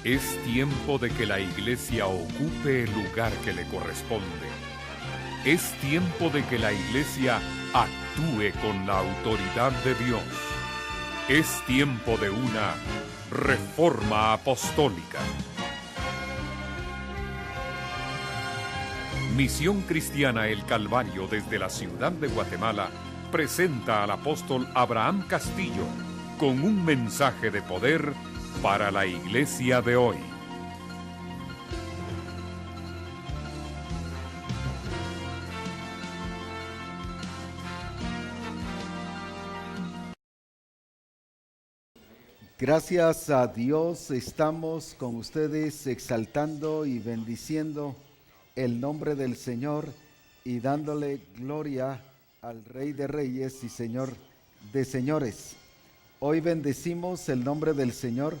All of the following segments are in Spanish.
Es tiempo de que la Iglesia ocupe el lugar que le corresponde. Es tiempo de que la Iglesia actúe con la autoridad de Dios. Es tiempo de una reforma apostólica. Misión Cristiana El Calvario desde la ciudad de Guatemala presenta al apóstol Abraham Castillo con un mensaje de poder para la Iglesia de hoy. Gracias a Dios estamos con ustedes exaltando y bendiciendo el nombre del Señor y dándole gloria al Rey de Reyes y Señor de Señores. Hoy bendecimos el nombre del Señor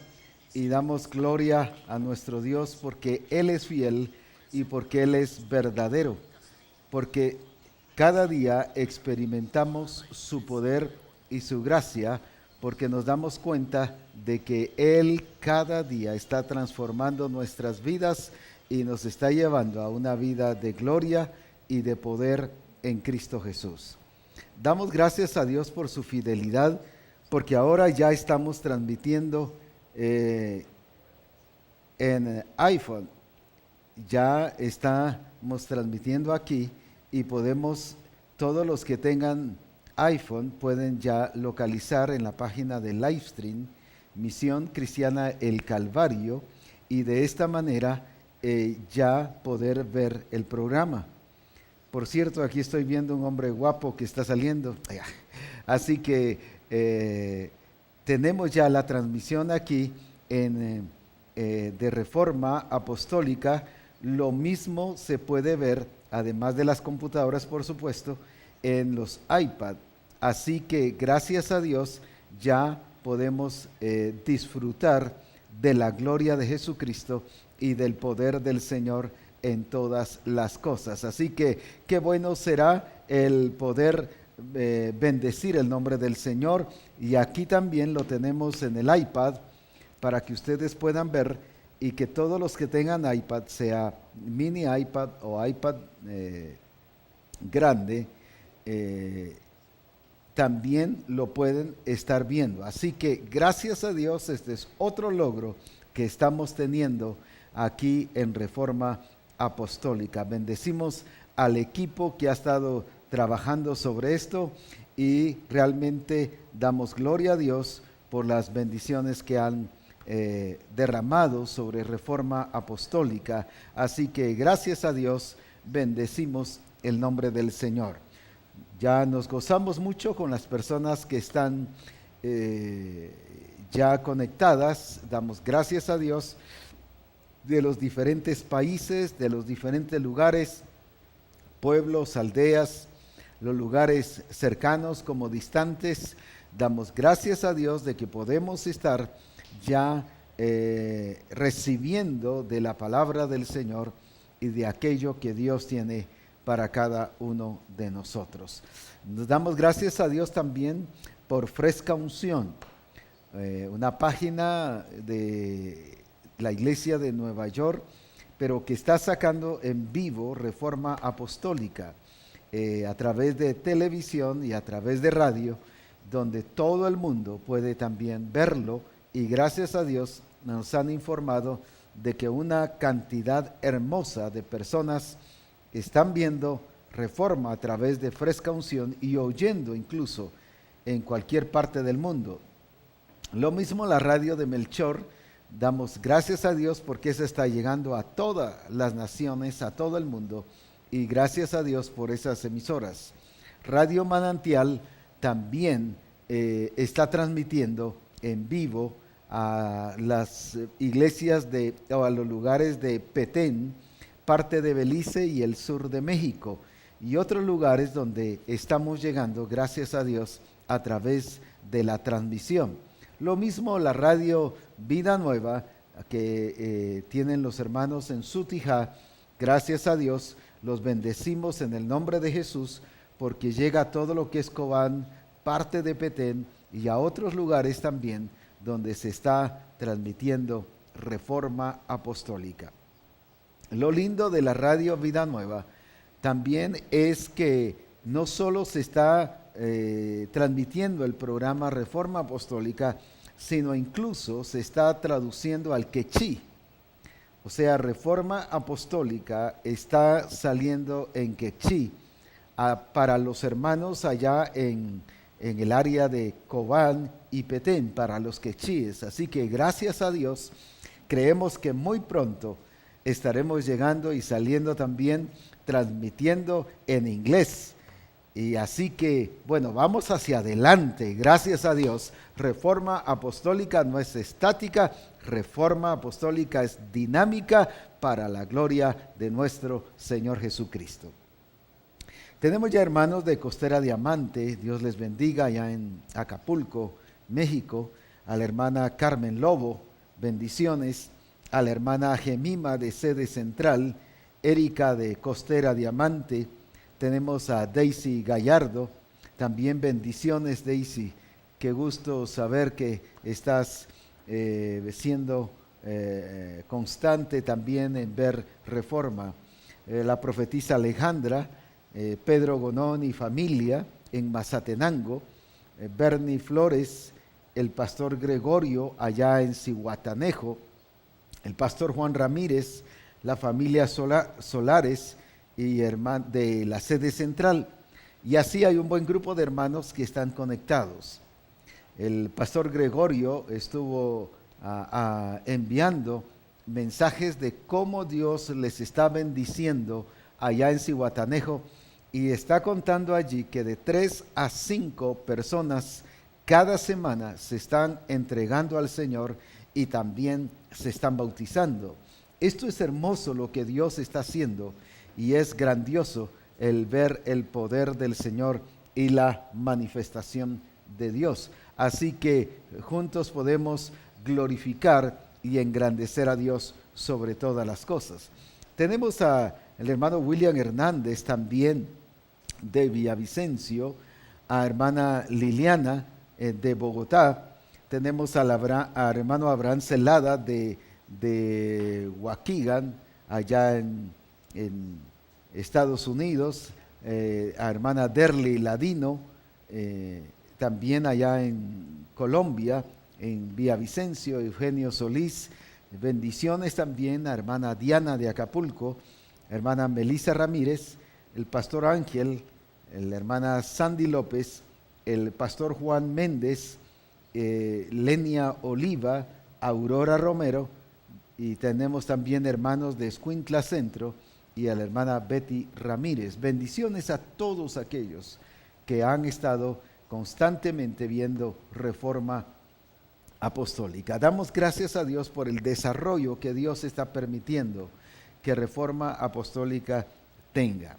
y damos gloria a nuestro Dios porque Él es fiel y porque Él es verdadero, porque cada día experimentamos su poder y su gracia, porque nos damos cuenta de que Él cada día está transformando nuestras vidas y nos está llevando a una vida de gloria y de poder en Cristo Jesús. Damos gracias a Dios por su fidelidad, porque ahora ya estamos transmitiendo en iPhone. Ya estamos transmitiendo aquí y podemos, todos los que tengan iPhone pueden ya localizar en la página de Livestream Misión Cristiana El Calvario y de esta manera ya poder ver el programa. Por cierto, aquí estoy viendo un hombre guapo que está saliendo, así que tenemos ya la transmisión aquí de Reforma Apostólica. Lo mismo se puede ver, además de las computadoras, por supuesto, en los iPad. Así que gracias a Dios ya podemos disfrutar de la gloria de Jesucristo y del poder del Señor en todas las cosas. Así que qué bueno será el poder bendecir el nombre del Señor. Y aquí también lo tenemos en el iPad para que ustedes puedan ver y que todos los que tengan iPad, sea mini iPad o iPad grande, también lo pueden estar viendo. Así que gracias a Dios, este es otro logro que estamos teniendo aquí en Reforma Apostólica. Bendecimos al equipo que ha estado trabajando sobre esto y realmente damos gloria a Dios por las bendiciones que han derramado sobre Reforma Apostólica. Así que gracias a Dios bendecimos el nombre del Señor. Ya nos gozamos mucho con las personas que están ya conectadas. Damos gracias a Dios de los diferentes países, de los diferentes lugares, pueblos, aldeas, los lugares cercanos como distantes. Damos gracias a Dios de que podemos estar ya recibiendo de la palabra del Señor y de aquello que Dios tiene para cada uno de nosotros. Nos damos gracias a Dios también por Fresca Unción, una página de la iglesia de Nueva York, pero que está sacando en vivo Reforma Apostólica a través de televisión y a través de radio, donde todo el mundo puede también verlo, y gracias a Dios nos han informado de que una cantidad hermosa de personas están viendo Reforma a través de Fresca Unción y oyendo incluso en cualquier parte del mundo. Lo mismo la radio de Melchor. Damos gracias a Dios porque esa está llegando a todas las naciones, a todo el mundo, y gracias a Dios por esas emisoras. Radio Manantial también está transmitiendo en vivo a las iglesias o a los lugares de Petén, parte de Belice y el sur de México, y otros lugares donde estamos llegando, gracias a Dios, a través de la transmisión. Lo mismo la radio Vida Nueva que tienen los hermanos en Sutijá. Gracias a Dios, los bendecimos en el nombre de Jesús, porque llega a todo lo que es Cobán, parte de Petén y a otros lugares también donde se está transmitiendo Reforma Apostólica. Lo lindo de la radio Vida Nueva también es que no solo se está transmitiendo el programa Reforma Apostólica, sino incluso se está traduciendo al quechí. O sea, Reforma Apostólica está saliendo en quechí para los hermanos allá en el área de Cobán y Petén, para los quechíes. Así que gracias a Dios, creemos que muy pronto estaremos llegando y saliendo también, transmitiendo en inglés. Y así que, bueno, vamos hacia adelante, gracias a Dios. Reforma Apostólica no es estática, Reforma Apostólica es dinámica para la gloria de nuestro Señor Jesucristo. Tenemos ya hermanos de Costera Diamante, Dios les bendiga, allá en Acapulco, México, a la hermana Carmen Lobo, bendiciones, a la hermana Gemima de Sede Central, Erika de Costera Diamante, tenemos a Daisy Gallardo, también bendiciones Daisy, qué gusto saber que estás siendo constante también en ver Reforma. La profetisa Alejandra, Pedro Gonón y familia en Mazatenango, Bernie Flores, el pastor Gregorio allá en Zihuatanejo, el pastor Juan Ramírez, la familia Solares y de la sede central. Y así hay un buen grupo de hermanos que están conectados. El pastor Gregorio estuvo enviando mensajes de cómo Dios les está bendiciendo allá en Zihuatanejo, y está contando allí que de 3 a 5 personas cada semana se están entregando al Señor y también se están bautizando. Esto es hermoso lo que Dios está haciendo, y es grandioso el ver el poder del Señor y la manifestación de Dios. Así que juntos podemos glorificar y engrandecer a Dios sobre todas las cosas. Tenemos al hermano William Hernández también de Villavicencio, a hermana Liliana de Bogotá. Tenemos al hermano Abraham Celada de Waukegan, allá en Estados Unidos, a hermana Derly Ladino, también allá en Colombia, en Villavicencio, Eugenio Solís, bendiciones también a hermana Diana de Acapulco, hermana Melissa Ramírez, el pastor Ángel, la hermana Sandy López, el pastor Juan Méndez, Lenia Oliva, Aurora Romero, y tenemos también hermanos de Escuintla Centro y a la hermana Betty Ramírez. Bendiciones a todos aquellos que han estado constantemente viendo Reforma Apostólica. Damos gracias a Dios por el desarrollo que Dios está permitiendo que Reforma Apostólica tenga.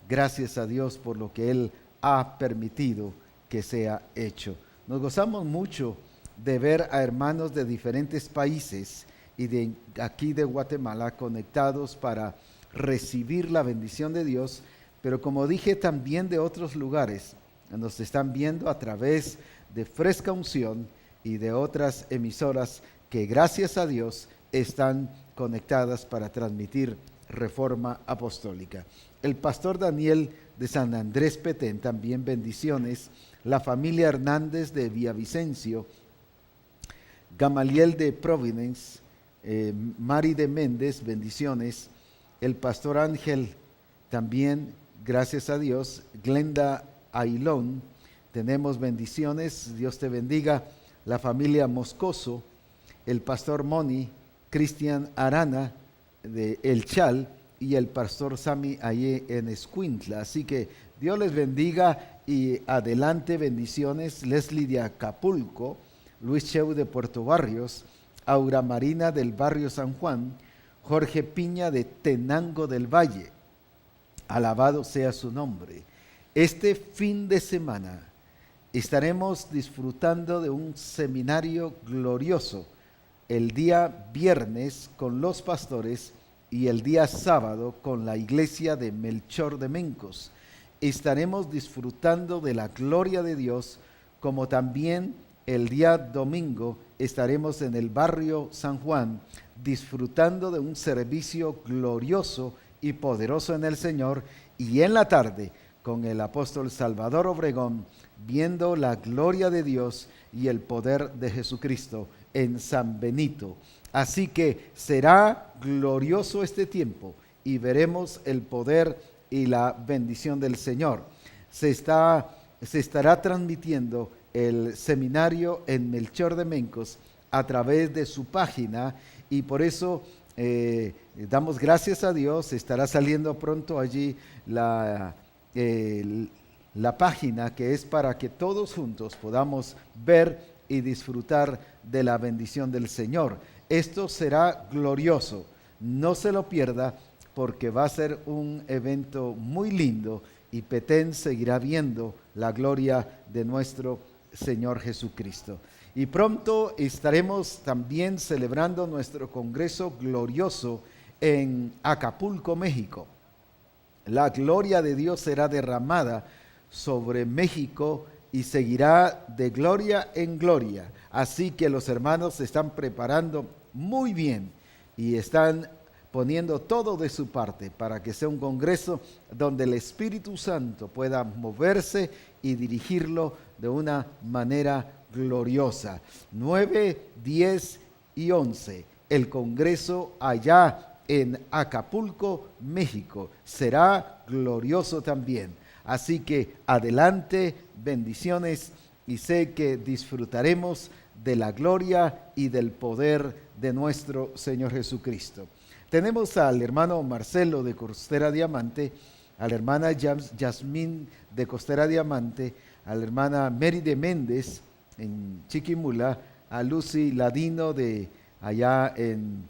Gracias a Dios por lo que Él ha permitido que sea hecho. Nos gozamos mucho de ver a hermanos de diferentes países y de aquí de Guatemala conectados para recibir la bendición de Dios, pero como dije, también de otros lugares. Nos están viendo a través de Fresca Unción y de otras emisoras que gracias a Dios están conectadas para transmitir Reforma Apostólica. El pastor Daniel de San Andrés Petén, también bendiciones. La familia Hernández de Villavicencio, Gamaliel de Providence, Mari de Méndez, bendiciones. El pastor Ángel, también, gracias a Dios. Glenda Ailón, tenemos bendiciones, Dios te bendiga. La familia Moscoso, el pastor Moni, Cristian Arana de El Chal y el pastor Sami allí en Escuintla. Así que Dios les bendiga y adelante, bendiciones. Leslie de Acapulco, Luis Cheu de Puerto Barrios, Aura Marina del barrio San Juan, Jorge Piña de Tenango del Valle. Alabado sea su nombre. Este fin de semana estaremos disfrutando de un seminario glorioso el día viernes con los pastores y el día sábado con la iglesia de Melchor de Mencos. Estaremos disfrutando de la gloria de Dios, como también el día domingo estaremos en el barrio San Juan disfrutando de un servicio glorioso y poderoso en el Señor, y en la tarde con el apóstol Salvador Obregón viendo la gloria de Dios y el poder de Jesucristo en San Benito. Así que será glorioso este tiempo y veremos el poder y la bendición del Señor. Se estará transmitiendo el seminario en Melchor de Mencos a través de su página, y por eso damos gracias a Dios. Estará saliendo pronto allí la página, que es para que todos juntos podamos ver y disfrutar de la bendición del Señor. Esto será glorioso, no se lo pierda, porque va a ser un evento muy lindo y Petén seguirá viendo la gloria de nuestro Señor Jesucristo. Y pronto estaremos también celebrando nuestro congreso glorioso en Acapulco, México. La gloria de Dios será derramada sobre México y seguirá de gloria en gloria. Así que los hermanos se están preparando muy bien y están poniendo todo de su parte para que sea un congreso donde el Espíritu Santo pueda moverse y dirigirlo de una manera gloriosa. 9, 10 y 11, el congreso allá en Acapulco, México, será glorioso también. Así que adelante, bendiciones, y sé que disfrutaremos de la gloria y del poder de nuestro Señor Jesucristo. Tenemos al hermano Marcelo de Costera Diamante, a la hermana Yasmín de Costera Diamante, a la hermana Mary de Méndez en Chiquimula, a Lucy Ladino de allá en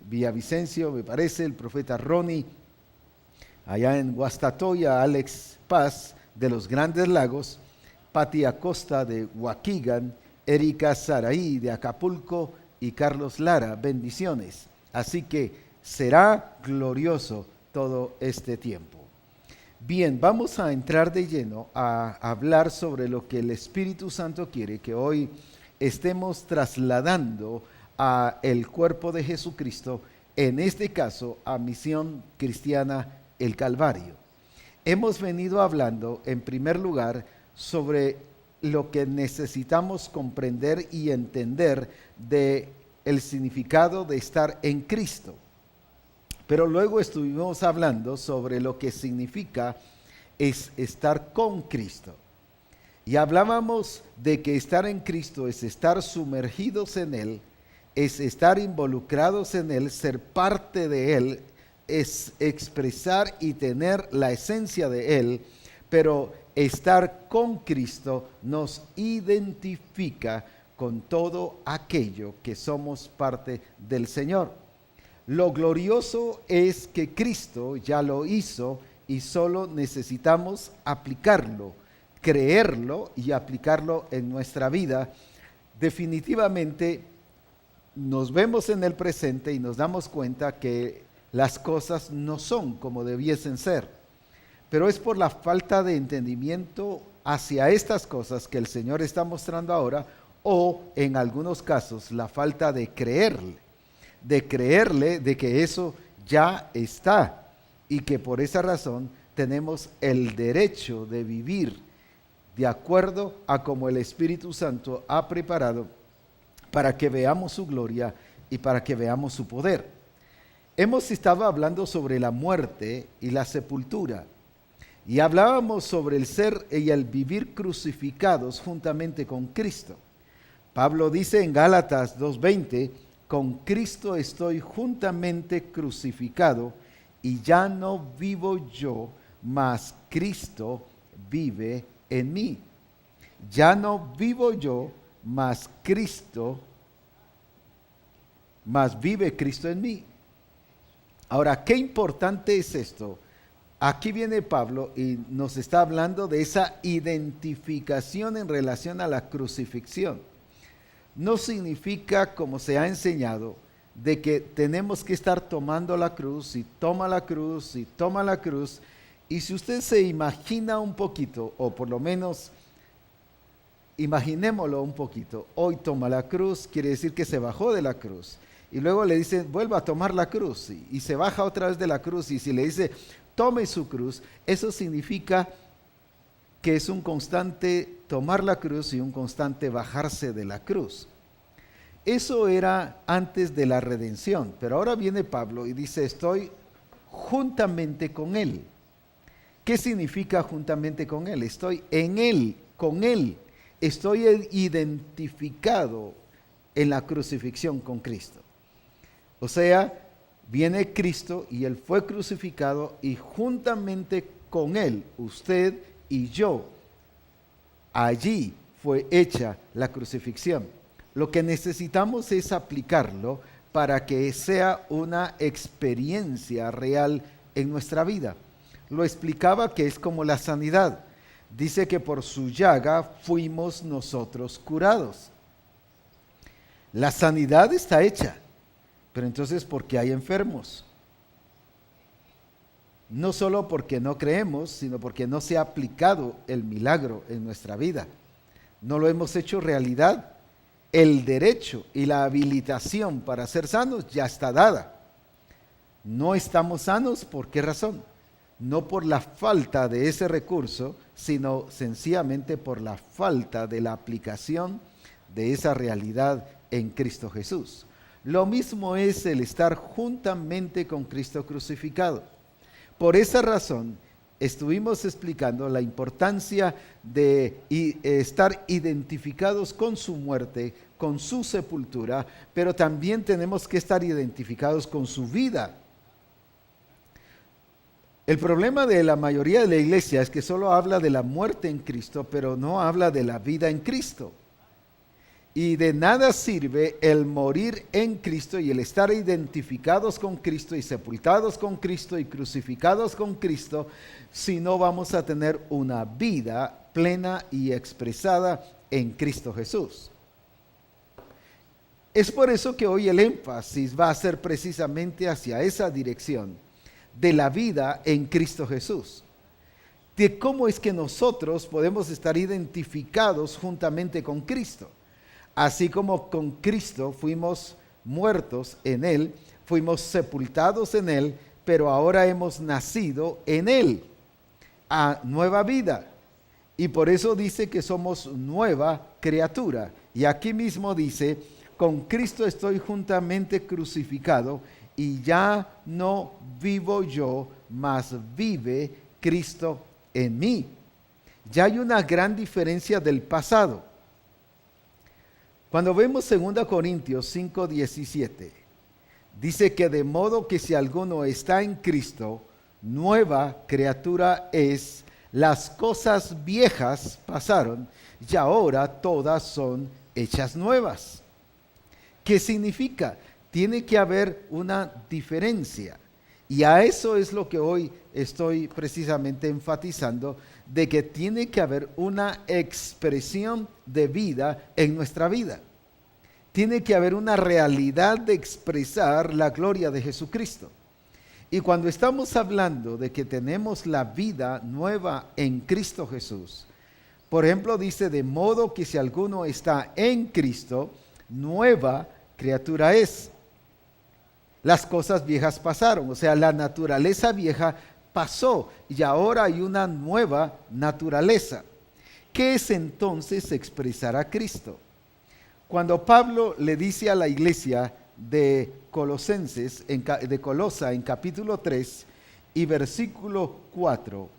Villavicencio, me parece, el profeta Ronnie, allá en Guastatoya, Alex Paz de los Grandes Lagos, Pati Acosta de Waukegan, Erika Saraí de Acapulco y Carlos Lara. Bendiciones. Así que será glorioso todo este tiempo. Bien, vamos a entrar de lleno a hablar sobre lo que el Espíritu Santo quiere que hoy estemos trasladando a el cuerpo de Jesucristo, en este caso a Misión Cristiana El Calvario. Hemos venido hablando en primer lugar sobre lo que necesitamos comprender y entender de el significado de estar en Cristo. Pero luego estuvimos hablando sobre lo que significa es estar con Cristo. Y hablábamos de que estar en Cristo es estar sumergidos en Él, es estar involucrados en Él, ser parte de Él, es expresar y tener la esencia de Él, pero estar con Cristo nos identifica con todo aquello que somos parte del Señor. Lo glorioso es que Cristo ya lo hizo y solo necesitamos aplicarlo, creerlo y aplicarlo en nuestra vida. Definitivamente nos vemos en el presente y nos damos cuenta que las cosas no son como debiesen ser, pero es por la falta de entendimiento hacia estas cosas que el Señor está mostrando ahora, o en algunos casos la falta de creerle de que eso ya está, y que por esa razón tenemos el derecho de vivir de acuerdo a como el Espíritu Santo ha preparado para que veamos su gloria y para que veamos su poder. Hemos estado hablando sobre la muerte y la sepultura, y hablábamos sobre el ser y el vivir crucificados juntamente con Cristo. Pablo dice en Gálatas 2:20, con Cristo estoy juntamente crucificado, y ya no vivo yo, mas Cristo vive en mí. Ya no vivo yo, mas vive Cristo en mí. Ahora, qué importante es esto. Aquí viene Pablo y nos está hablando de esa identificación en relación a la crucifixión. No significa, como se ha enseñado, de que tenemos que estar tomando la cruz y toma la cruz y toma la cruz. Y si usted se imagina un poquito, o por lo menos imaginémoslo un poquito. Hoy toma la cruz, quiere decir que se bajó de la cruz. Y luego le dice, vuelva a tomar la cruz. Y se baja otra vez de la cruz. Y si le dice, tome su cruz, eso significa que es un constante tomar la cruz y un constante bajarse de la cruz. Eso era antes de la redención. Pero ahora viene Pablo y dice, estoy juntamente con Él. ¿Qué significa juntamente con Él? Estoy en Él, con Él. Estoy identificado en la crucifixión con Cristo. O sea, viene Cristo y Él fue crucificado y juntamente con Él, usted y yo, allí fue hecha la crucifixión. Lo que necesitamos es aplicarlo para que sea una experiencia real en nuestra vida. Lo explicaba que es como la sanidad. Dice que por su llaga fuimos nosotros curados. La sanidad está hecha. Pero entonces, ¿por qué hay enfermos? No solo porque no creemos, sino porque no se ha aplicado el milagro en nuestra vida. No lo hemos hecho realidad. El derecho y la habilitación para ser sanos ya está dada. No estamos sanos, ¿por qué razón? No por la falta de ese recurso, sino sencillamente por la falta de la aplicación de esa realidad en Cristo Jesús. Lo mismo es el estar juntamente con Cristo crucificado. Por esa razón, estuvimos explicando la importancia de estar identificados con su muerte, con su sepultura, pero también tenemos que estar identificados con su vida. El problema de la mayoría de la iglesia es que solo habla de la muerte en Cristo, pero no habla de la vida en Cristo. Y de nada sirve el morir en Cristo y el estar identificados con Cristo y sepultados con Cristo y crucificados con Cristo si no vamos a tener una vida plena y expresada en Cristo Jesús. Es por eso que hoy el énfasis va a ser precisamente hacia esa dirección de la vida en Cristo Jesús. De cómo es que nosotros podemos estar identificados juntamente con Cristo. Así como con Cristo fuimos muertos en Él, fuimos sepultados en Él, pero ahora hemos nacido en Él, a nueva vida. Y por eso dice que somos nueva criatura. Y aquí mismo dice, con Cristo estoy juntamente crucificado, y ya no vivo yo, mas vive Cristo en mí. Ya hay una gran diferencia del pasado. Cuando vemos 2 Corintios 5:17, dice que de modo que si alguno está en Cristo, nueva criatura es, las cosas viejas pasaron y ahora todas son hechas nuevas. ¿Qué significa? Tiene que haber una diferencia. Y a eso es lo que hoy estoy precisamente enfatizando, de que tiene que haber una expresión de vida en nuestra vida. Tiene que haber una realidad de expresar la gloria de Jesucristo. Y cuando estamos hablando de que tenemos la vida nueva en Cristo Jesús, por ejemplo, dice, de modo que si alguno está en Cristo, nueva criatura es. Las cosas viejas pasaron, o sea, la naturaleza vieja pasó y ahora hay una nueva naturaleza. ¿Qué es entonces expresar a Cristo? Cuando Pablo le dice a la iglesia de Colosenses, de Colosa, en capítulo 3 y versículo 4,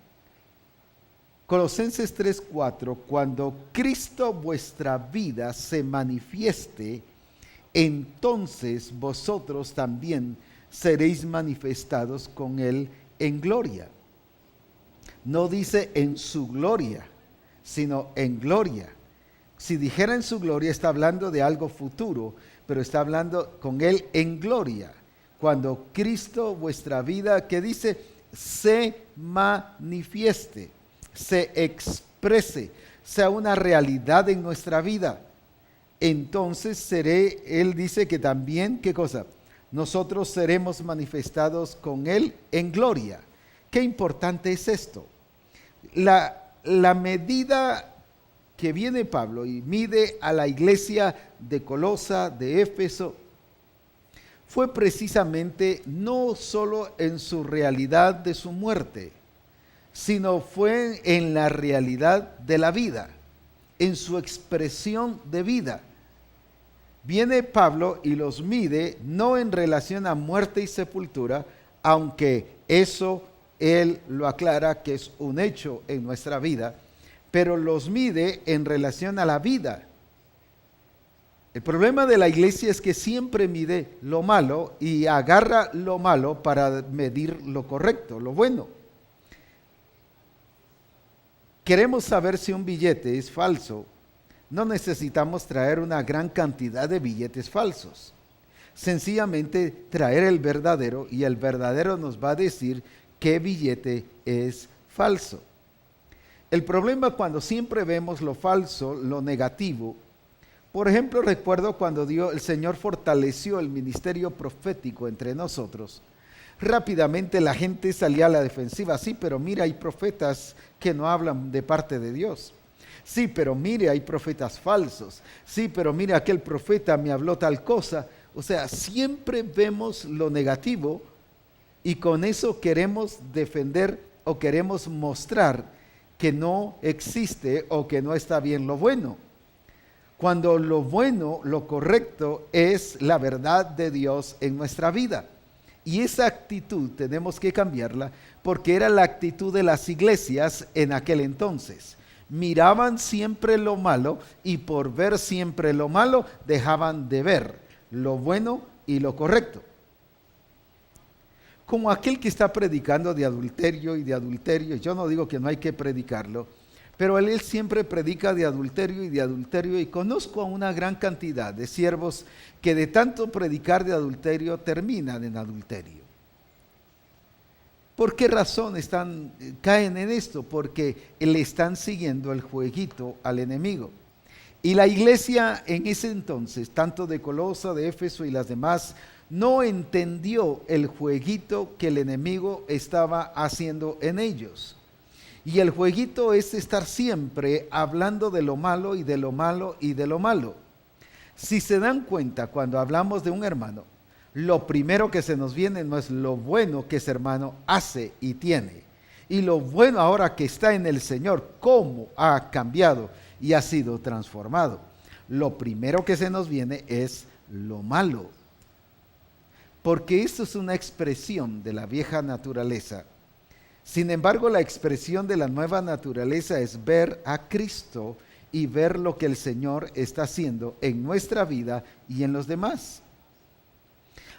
Colosenses 3:4, cuando Cristo vuestra vida se manifieste, entonces vosotros también seréis manifestados con Él en gloria. No dice en su gloria, sino en gloria. Si dijera en su gloria, está hablando de algo futuro, pero está hablando con Él en gloria. Cuando Cristo, vuestra vida, que dice, se manifieste, se exprese, sea una realidad en nuestra vida. Entonces él dice que también, ¿qué cosa? Nosotros seremos manifestados con Él en gloria. Qué importante es esto. La medida que viene Pablo y mide a la iglesia de Colosa, de Éfeso, fue precisamente no solo en su realidad de su muerte, sino fue en la realidad de la vida, en su expresión de vida. Viene Pablo y los mide no en relación a muerte y sepultura, aunque eso él lo aclara que es un hecho en nuestra vida, pero los mide en relación a la vida. El problema de la iglesia es que siempre mide lo malo y agarra lo malo para medir lo correcto, lo bueno. Queremos saber si un billete es falso. No necesitamos traer una gran cantidad de billetes falsos. Sencillamente traer el verdadero y el verdadero nos va a decir qué billete es falso. El problema cuando siempre vemos lo falso, lo negativo. Por ejemplo, recuerdo cuando el Señor fortaleció el ministerio profético entre nosotros. Rápidamente la gente salía a la defensiva. Sí, pero mira, hay profetas que no hablan de parte de Dios. Sí, pero mire, hay profetas falsos. Sí, pero mire, aquel profeta me habló tal cosa. O sea, siempre vemos lo negativo y con eso queremos defender o queremos mostrar que no existe o que no está bien lo bueno. Cuando lo bueno, lo correcto es la verdad de Dios en nuestra vida. Y esa actitud tenemos que cambiarla porque era la actitud de las iglesias en aquel entonces. Miraban siempre lo malo y por ver siempre lo malo dejaban de ver lo bueno y lo correcto. Como aquel que está predicando de adulterio y de adulterio, yo no digo que no hay que predicarlo, pero él siempre predica de adulterio y conozco a una gran cantidad de siervos que de tanto predicar de adulterio terminan en adulterio. ¿Por qué razón caen en esto? Porque le están siguiendo el jueguito al enemigo. Y la iglesia en ese entonces, tanto de Colosa, de Éfeso y las demás, no entendió el jueguito que el enemigo estaba haciendo en ellos. Y el jueguito es estar siempre hablando de lo malo y de lo malo y de lo malo. Si se dan cuenta, cuando hablamos de un hermano, lo primero que se nos viene no es lo bueno que ese hermano hace y tiene. Y lo bueno ahora que está en el Señor, cómo ha cambiado y ha sido transformado. Lo primero que se nos viene es lo malo. Porque esto es una expresión de la vieja naturaleza. Sin embargo, la expresión de la nueva naturaleza es ver a Cristo y ver lo que el Señor está haciendo en nuestra vida y en los demás.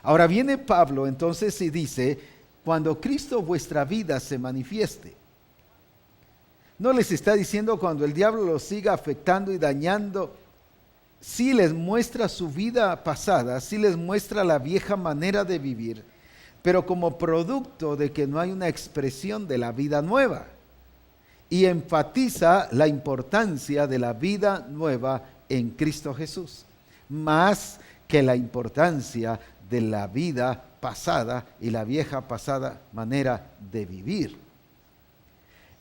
Ahora viene Pablo entonces y dice, cuando Cristo vuestra vida se manifieste. No les está diciendo cuando el diablo los siga afectando y dañando. Sí les muestra su vida pasada, sí les muestra la vieja manera de vivir, pero como producto de que no hay una expresión de la vida nueva. Y enfatiza la importancia de la vida nueva en Cristo Jesús, más que la importancia de la vida pasada y la vieja pasada manera de vivir.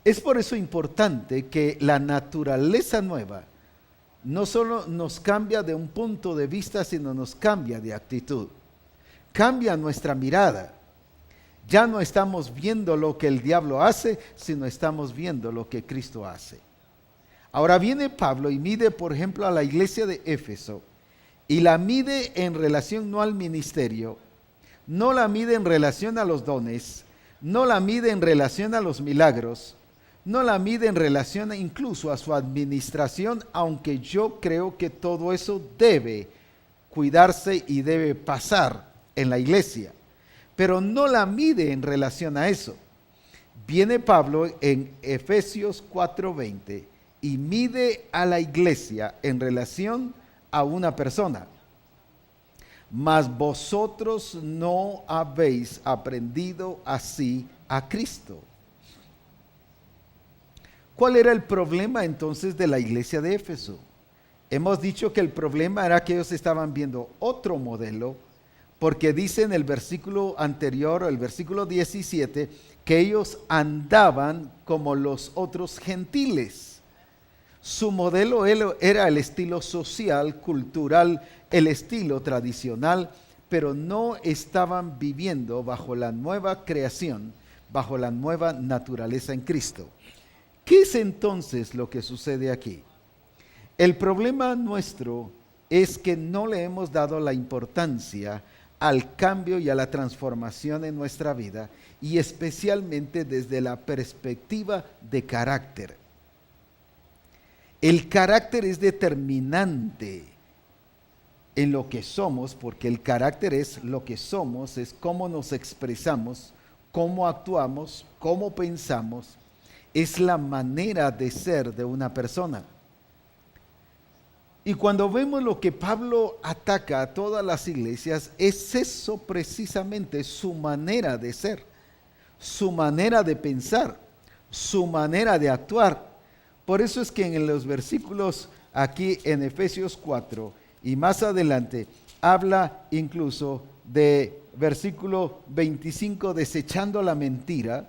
Es por eso importante que la naturaleza nueva no solo nos cambia de un punto de vista, sino nos cambia de actitud. Cambia nuestra mirada. Ya no estamos viendo lo que el diablo hace, sino estamos viendo lo que Cristo hace. Ahora viene Pablo y mide, por ejemplo, a la iglesia de Éfeso, y la mide en relación no al ministerio, no la mide en relación a los dones, no la mide en relación a los milagros, no la mide en relación incluso a su administración, aunque yo creo que todo eso debe cuidarse y debe pasar en la iglesia. Pero no la mide en relación a eso. Viene Pablo en Efesios 4:20 y mide a la iglesia en relación a una persona. Mas vosotros no habéis aprendido así a Cristo. ¿Cuál era el problema entonces de la iglesia de Éfeso? Hemos dicho que el problema era que ellos estaban viendo otro modelo, porque dice en el versículo anterior, el versículo 17, que ellos andaban como los otros gentiles. Su modelo era el estilo social, cultural, el estilo tradicional, pero no estaban viviendo bajo la nueva creación, bajo la nueva naturaleza en Cristo. ¿Qué es entonces lo que sucede aquí? El problema nuestro es que no le hemos dado la importancia al cambio y a la transformación en nuestra vida, y especialmente desde la perspectiva de carácter. El carácter es determinante en lo que somos, porque el carácter es lo que somos, es cómo nos expresamos, cómo actuamos, cómo pensamos, es la manera de ser de una persona. Y cuando vemos lo que Pablo ataca a todas las iglesias, es eso precisamente, su manera de ser, su manera de pensar, su manera de actuar. Por eso es que en los versículos aquí en Efesios 4 y más adelante, habla incluso de versículo 25, desechando la mentira.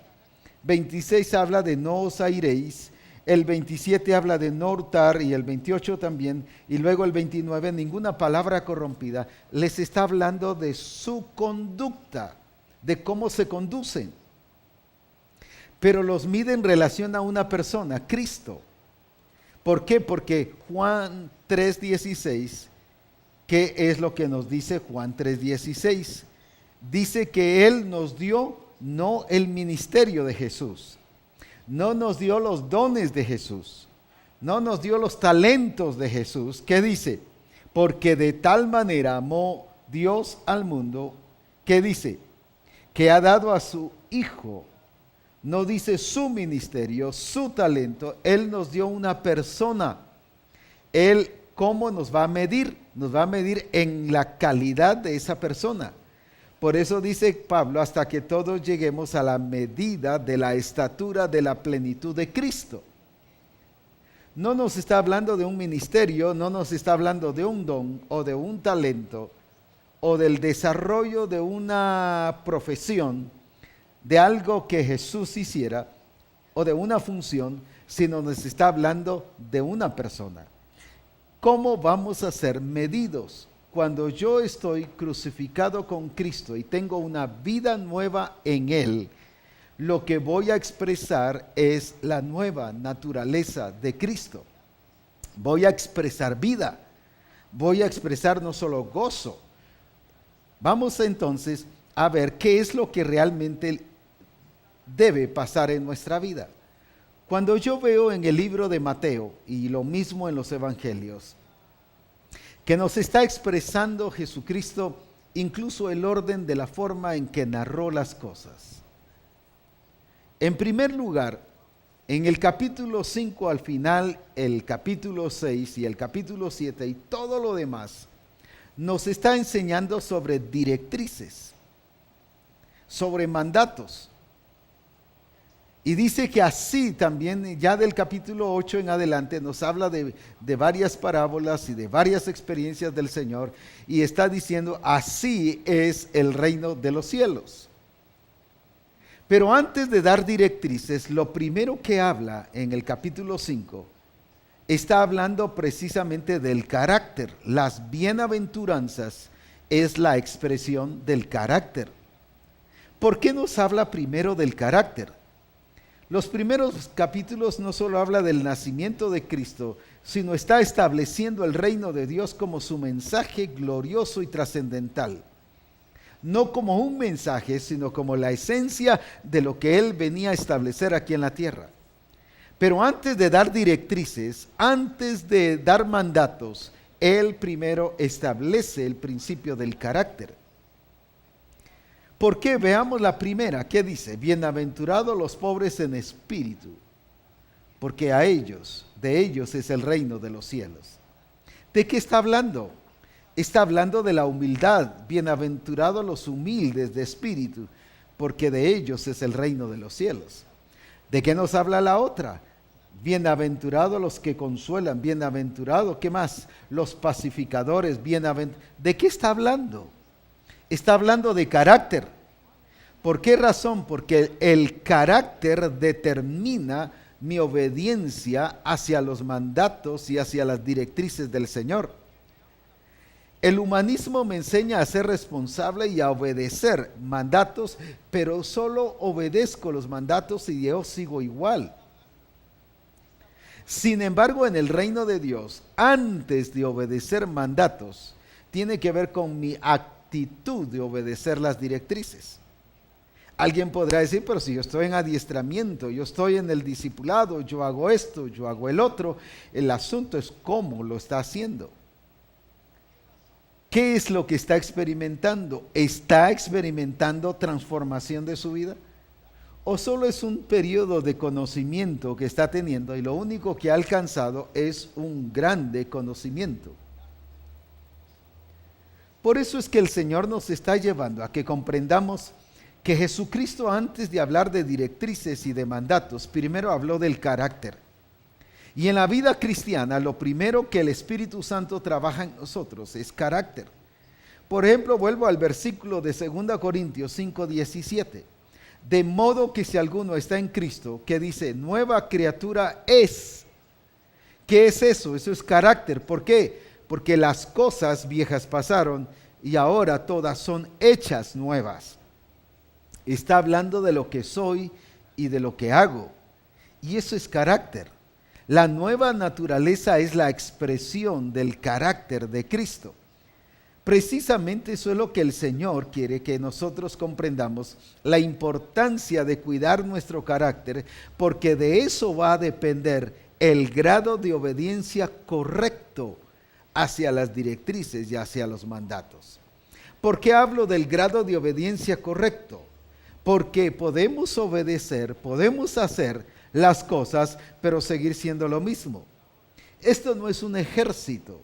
26 habla de no os airéis. El 27 habla de no hurtar, y el 28 también, y luego el 29, ninguna palabra corrompida. Les está hablando de su conducta, de cómo se conducen. Pero los mide en relación a una persona, Cristo. ¿Por qué? Porque Juan 3:16, ¿qué es lo que nos dice Juan 3:16? Dice que Él nos dio no el ministerio de Jesús, no nos dio los dones de Jesús, no nos dio los talentos de Jesús. ¿Qué dice? Porque de tal manera amó Dios al mundo, ¿qué dice? Que ha dado a su Hijo. No dice su ministerio, su talento. Él nos dio una persona. Él, ¿cómo nos va a medir? Nos va a medir en la calidad de esa persona. Por eso dice Pablo, hasta que todos lleguemos a la medida de la estatura de la plenitud de Cristo. No nos está hablando de un ministerio, no nos está hablando de un don o de un talento o del desarrollo de una profesión, de algo que Jesús hiciera o de una función, sino nos está hablando de una persona. ¿Cómo vamos a ser medidos? Cuando yo estoy crucificado con Cristo y tengo una vida nueva en Él, lo que voy a expresar es la nueva naturaleza de Cristo. Voy a expresar vida, voy a expresar no solo gozo. Vamos entonces a ver qué es lo que realmente debe pasar en nuestra vida. Cuando yo veo en el libro de Mateo, y lo mismo en los evangelios, que nos está expresando Jesucristo incluso el orden de la forma en que narró las cosas. En primer lugar, en el capítulo 5 al final, el capítulo 6 y el capítulo 7 y todo lo demás, nos está enseñando sobre directrices, sobre mandatos. Y dice que así también, ya del capítulo 8 en adelante, nos habla de varias parábolas y de varias experiencias del Señor. Y está diciendo, así es el reino de los cielos. Pero antes de dar directrices, lo primero que habla en el capítulo 5, está hablando precisamente del carácter. Las bienaventuranzas es la expresión del carácter. ¿Por qué nos habla primero del carácter? Los primeros capítulos no solo habla del nacimiento de Cristo, sino está estableciendo el reino de Dios como su mensaje glorioso y trascendental. No como un mensaje, sino como la esencia de lo que Él venía a establecer aquí en la tierra. Pero antes de dar directrices, antes de dar mandatos, Él primero establece el principio del carácter. ¿Por qué? Veamos la primera. ¿Qué dice? Bienaventurados los pobres en espíritu, porque de ellos es el reino de los cielos. ¿De qué está hablando? Está hablando de la humildad. Bienaventurados los humildes de espíritu, porque de ellos es el reino de los cielos. ¿De qué nos habla la otra? Bienaventurados los que consuelan, bienaventurados, ¿qué más? Los pacificadores, bienaventurados. ¿De qué está hablando? Está hablando de carácter. ¿Por qué razón? Porque el carácter determina mi obediencia hacia los mandatos y hacia las directrices del Señor. El humanismo me enseña a ser responsable y a obedecer mandatos, pero solo obedezco los mandatos y yo sigo igual. Sin embargo, en el reino de Dios, antes de obedecer mandatos, tiene que ver con mi actitud de obedecer las directrices. Alguien podrá decir, pero si yo estoy en adiestramiento, yo estoy en el discipulado, yo hago esto, yo hago el otro, el asunto es cómo lo está haciendo. ¿Qué es lo que está experimentando? ¿Está experimentando transformación de su vida? ¿O solo es un periodo de conocimiento que está teniendo y lo único que ha alcanzado es un grande conocimiento? Por eso es que el Señor nos está llevando a que comprendamos que Jesucristo, antes de hablar de directrices y de mandatos, primero habló del carácter. Y en la vida cristiana, lo primero que el Espíritu Santo trabaja en nosotros es carácter. Por ejemplo, vuelvo al versículo de 2 Corintios 5:17. De modo que si alguno está en Cristo, que dice, nueva criatura es. ¿Qué es eso? Eso es carácter. ¿Por qué? Porque las cosas viejas pasaron y ahora todas son hechas nuevas. Está hablando de lo que soy y de lo que hago. Y eso es carácter. La nueva naturaleza es la expresión del carácter de Cristo. Precisamente eso es lo que el Señor quiere que nosotros comprendamos, la importancia de cuidar nuestro carácter, porque de eso va a depender el grado de obediencia correcto hacia las directrices y hacia los mandatos. ¿Por qué hablo del grado de obediencia correcto? Porque podemos obedecer, podemos hacer las cosas, pero seguir siendo lo mismo. Esto no es un ejército.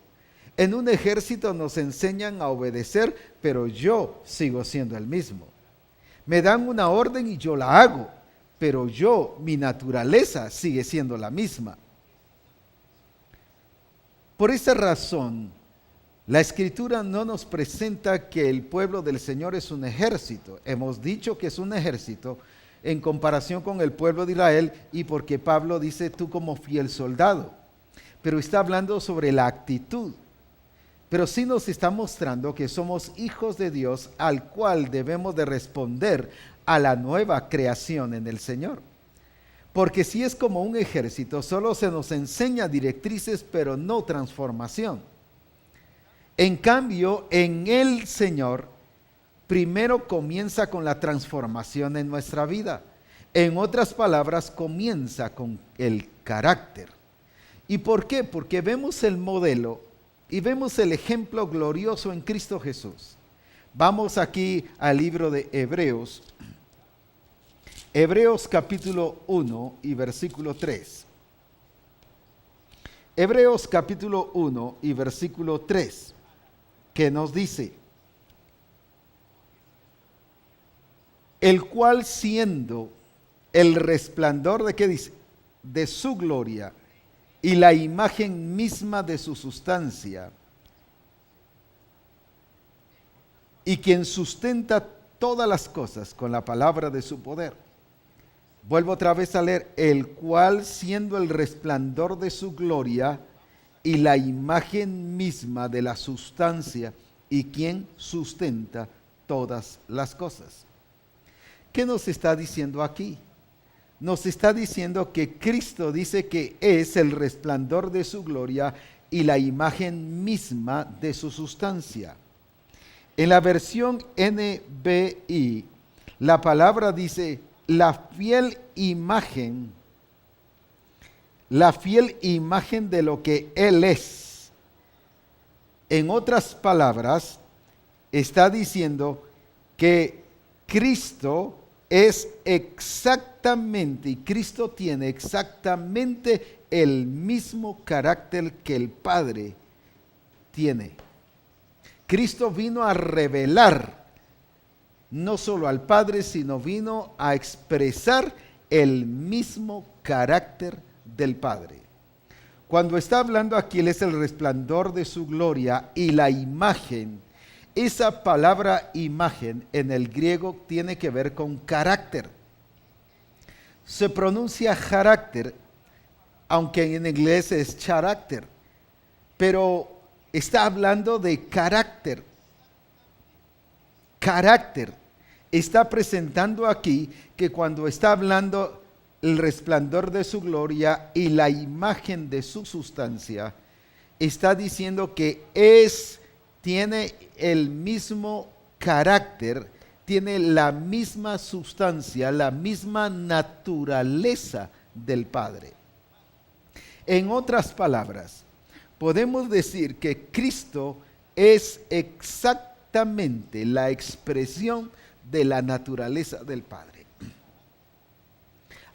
En un ejército nos enseñan a obedecer, pero yo sigo siendo el mismo. Me dan una orden y yo la hago, pero mi naturaleza sigue siendo la misma. Por esa razón, la Escritura no nos presenta que el pueblo del Señor es un ejército. Hemos dicho que es un ejército en comparación con el pueblo de Israel y porque Pablo dice tú como fiel soldado. Pero está hablando sobre la actitud. Pero sí nos está mostrando que somos hijos de Dios al cual debemos de responder a la nueva creación en el Señor. Porque si es como un ejército, solo se nos enseña directrices, pero no transformación. En cambio, en el Señor, primero comienza con la transformación en nuestra vida. En otras palabras, comienza con el carácter. ¿Y por qué? Porque vemos el modelo y vemos el ejemplo glorioso en Cristo Jesús. Vamos aquí al libro de Hebreos. Hebreos capítulo 1 y versículo 3. Hebreos capítulo 1 y versículo 3. Que nos dice, el cual siendo el resplandor de, ¿qué dice? De su gloria y la imagen misma de su sustancia, y quien sustenta todas las cosas con la palabra de su poder. Vuelvo otra vez a leer, el cual siendo el resplandor de su gloria y la imagen misma de la sustancia, y quien sustenta todas las cosas. ¿Qué nos está diciendo aquí? Nos está diciendo que Cristo dice que es el resplandor de su gloria y la imagen misma de su sustancia. En la versión NBI, la palabra dice la fiel imagen de lo que Él es. En otras palabras, está diciendo que Cristo es exactamente, y Cristo tiene exactamente el mismo carácter que el Padre tiene. Cristo vino a revelar no solo al Padre, sino vino a expresar el mismo carácter del Padre. Cuando está hablando aquí, Él es el resplandor de su gloria y la imagen. Esa palabra imagen en el griego tiene que ver con carácter. Se pronuncia carácter aunque en inglés es character, pero está hablando de carácter. Carácter. Está presentando aquí que cuando está hablando el resplandor de su gloria y la imagen de su sustancia, está diciendo que tiene el mismo carácter, tiene la misma sustancia, la misma naturaleza del Padre. En otras palabras, podemos decir que Cristo es exactamente la expresión de la naturaleza del Padre.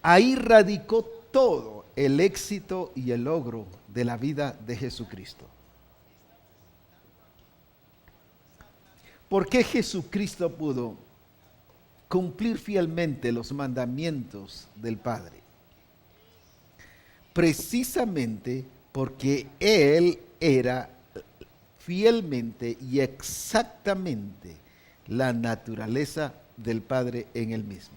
Ahí radicó todo el éxito y el logro de la vida de Jesucristo. ¿Por qué Jesucristo pudo cumplir fielmente los mandamientos del Padre? Precisamente porque Él era fielmente y exactamente la naturaleza del Padre en Él mismo.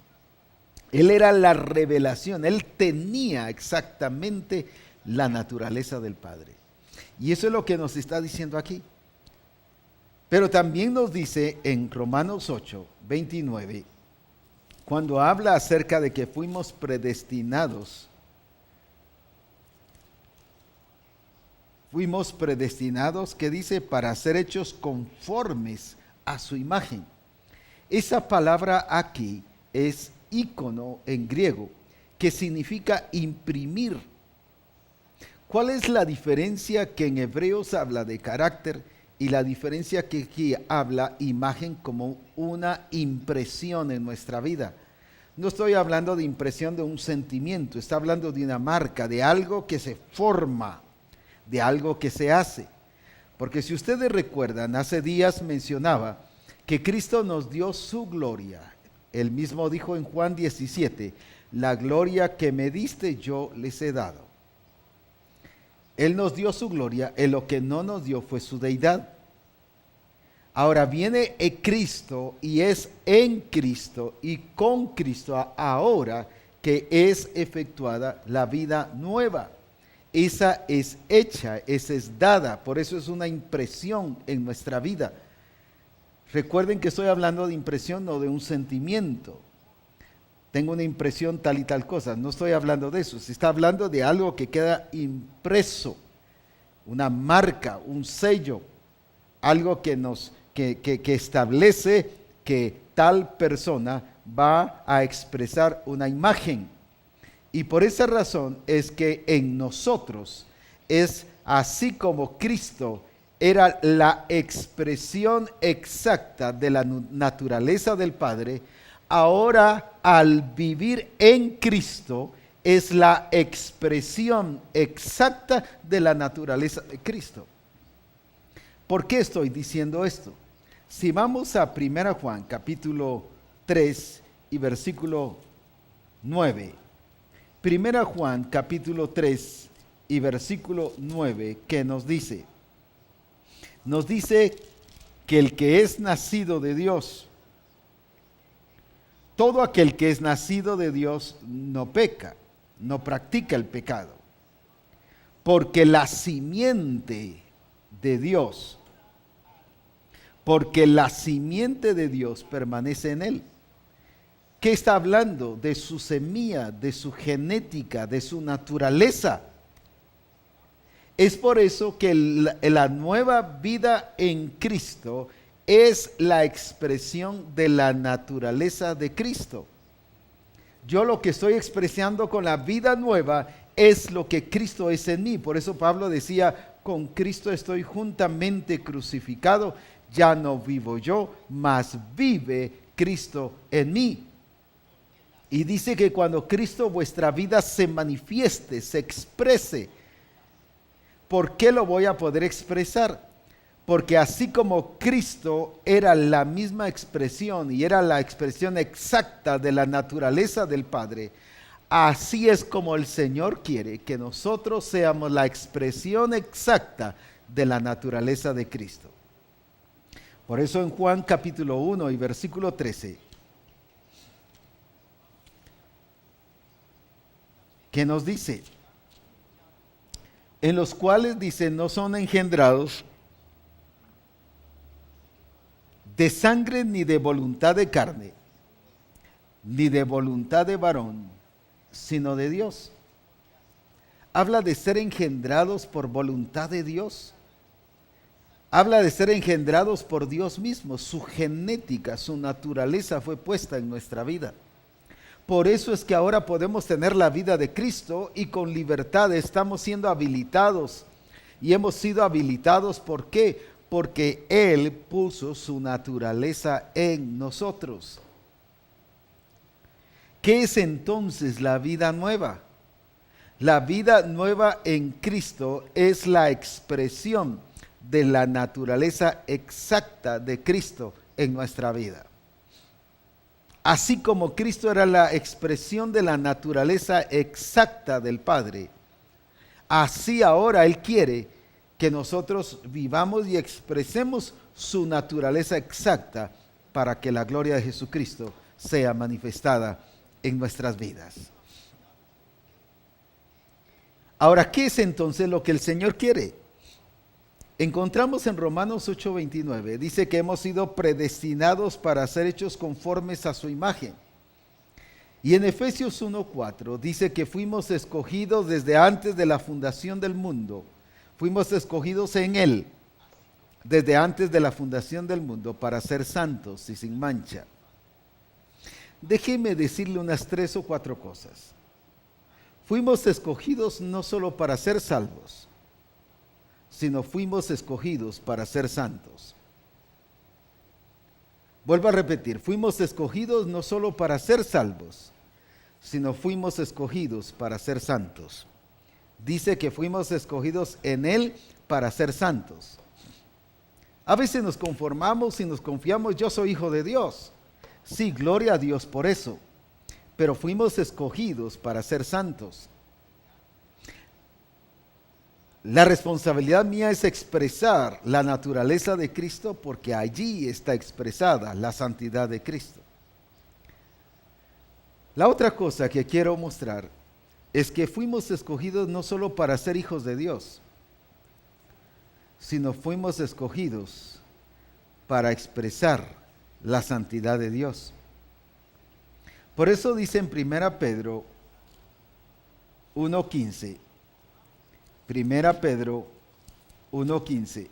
Él era la revelación, Él tenía exactamente la naturaleza del Padre. Y eso es lo que nos está diciendo aquí. Pero también nos dice en Romanos 8, 29, cuando habla acerca de que fuimos predestinados, que dice, para ser hechos conformes a su imagen. Esa palabra aquí es ícono en griego, que significa imprimir. ¿Cuál es la diferencia que en Hebreos habla de carácter y la diferencia que aquí habla imagen como una impresión en nuestra vida? No estoy hablando de impresión de un sentimiento, está hablando de una marca, de algo que se forma, de algo que se hace. Porque si ustedes recuerdan, hace días mencionaba que Cristo nos dio su gloria. Él mismo dijo en Juan 17, la gloria que me diste yo les he dado. Él nos dio su gloria, en lo que no nos dio fue su deidad. Ahora viene Cristo y es en Cristo y con Cristo ahora que es efectuada la vida nueva. Esa es hecha, esa es dada, por eso es una impresión en nuestra vida. Recuerden que estoy hablando de impresión, no de un sentimiento. Tengo una impresión tal y tal cosa, no estoy hablando de eso, se está hablando de algo que queda impreso, una marca, un sello, algo que establece que tal persona va a expresar una imagen. Y por esa razón es que en nosotros es así como Cristo era la expresión exacta de la naturaleza del Padre, ahora al vivir en Cristo es la expresión exacta de la naturaleza de Cristo. ¿Por qué estoy diciendo esto? Si vamos a 1 Juan capítulo 3 y versículo 9. 1 Juan capítulo 3 y versículo 9, ¿qué nos dice? Nos dice que el que es nacido de Dios, todo aquel que es nacido de Dios no peca, no practica el pecado, porque la simiente de Dios permanece en él. ¿Qué está hablando? De su semilla, de su genética, de su naturaleza. Es por eso que la nueva vida en Cristo es la expresión de la naturaleza de Cristo. Yo lo que estoy expresando con la vida nueva es lo que Cristo es en mí. Por eso Pablo decía, con Cristo estoy juntamente crucificado, ya no vivo yo, mas vive Cristo en mí. Y dice que cuando Cristo vuestra vida se manifieste, se exprese. ¿Por qué lo voy a poder expresar? Porque así como Cristo era la misma expresión y era la expresión exacta de la naturaleza del Padre, así es como el Señor quiere que nosotros seamos la expresión exacta de la naturaleza de Cristo. Por eso en Juan capítulo 1 y versículo 13, ¿qué nos dice? en los cuales, dice, no son engendrados de sangre ni de voluntad de carne, ni de voluntad de varón, sino de Dios. Habla de ser engendrados por voluntad de Dios. Habla de ser engendrados por Dios mismo. Su genética, su naturaleza fue puesta en nuestra vida. Por eso es que ahora podemos tener la vida de Cristo y con libertad estamos siendo habilitados. Y hemos sido habilitados, ¿por qué? Porque Él puso su naturaleza en nosotros. ¿Qué es entonces la vida nueva? La vida nueva en Cristo es la expresión de la naturaleza exacta de Cristo en nuestra vida. Así como Cristo era la expresión de la naturaleza exacta del Padre, así ahora Él quiere que nosotros vivamos y expresemos su naturaleza exacta para que la gloria de Jesucristo sea manifestada en nuestras vidas. Ahora, ¿qué es entonces lo que el Señor quiere? Encontramos en Romanos 8:29, dice que hemos sido predestinados para ser hechos conformes a su imagen. Y en Efesios 1:4 dice que fuimos escogidos desde antes de la fundación del mundo. Fuimos escogidos en Él desde antes de la fundación del mundo para ser santos y sin mancha. Déjeme decirle unas 3 o 4 cosas. Fuimos escogidos no solo para ser salvos, sino fuimos escogidos para ser santos. Vuelvo a repetir, fuimos escogidos no solo para ser salvos, sino fuimos escogidos para ser santos. Dice que fuimos escogidos en Él para ser santos. A veces nos conformamos y nos confiamos, yo soy hijo de Dios. Sí, gloria a Dios por eso. Pero fuimos escogidos para ser santos. La responsabilidad mía es expresar la naturaleza de Cristo porque allí está expresada la santidad de Cristo. La otra cosa que quiero mostrar es que fuimos escogidos no solo para ser hijos de Dios, sino fuimos escogidos para expresar la santidad de Dios. Por eso dice en 1 Pedro 1:15, 1 Pedro 1:15,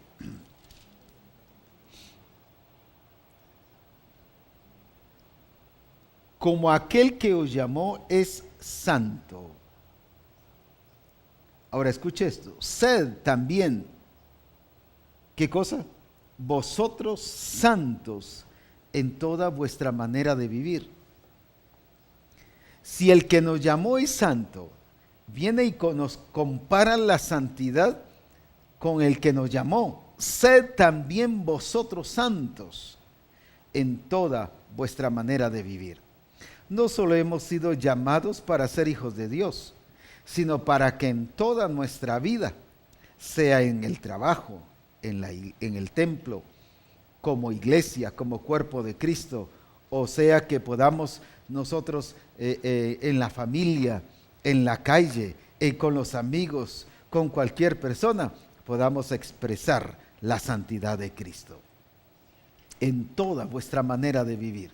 como aquel que os llamó es santo. Ahora escuche esto, sed también, ¿qué cosa? Vosotros santos en toda vuestra manera de vivir. Si el que nos llamó es santo, viene y nos compara la santidad con el que nos llamó. Sed también vosotros santos en toda vuestra manera de vivir. No solo hemos sido llamados para ser hijos de Dios, sino para que en toda nuestra vida, sea en el trabajo, en el templo, como iglesia, como cuerpo de Cristo, o sea que podamos nosotros en la familia, en la calle, con los amigos, con cualquier persona, podamos expresar la santidad de Cristo en toda vuestra manera de vivir.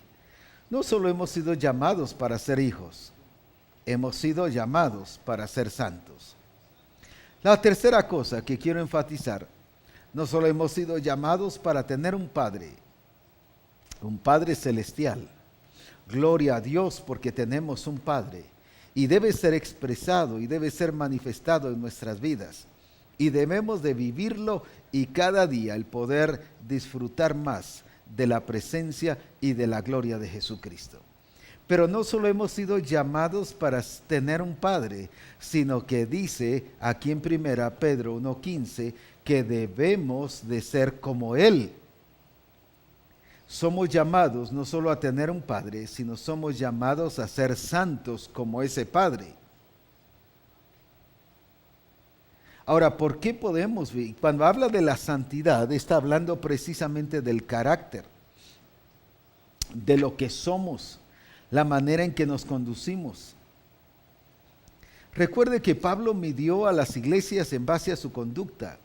No solo hemos sido llamados para ser hijos, hemos sido llamados para ser santos. La tercera cosa que quiero enfatizar, no solo hemos sido llamados para tener un Padre celestial. Gloria a Dios porque tenemos un Padre y debe ser expresado y debe ser manifestado en nuestras vidas. Y debemos de vivirlo y cada día el poder disfrutar más de la presencia y de la gloria de Jesucristo. Pero no solo hemos sido llamados para tener un Padre, sino que dice aquí en 1 Pedro 1:15 que debemos de ser como Él. Somos llamados no solo a tener un Padre, sino somos llamados a ser santos como ese Padre. Ahora, ¿por qué podemos vivir? Cuando habla de la santidad, está hablando precisamente del carácter, de lo que somos, la manera en que nos conducimos. Recuerde que Pablo midió a las iglesias en base a su conducta,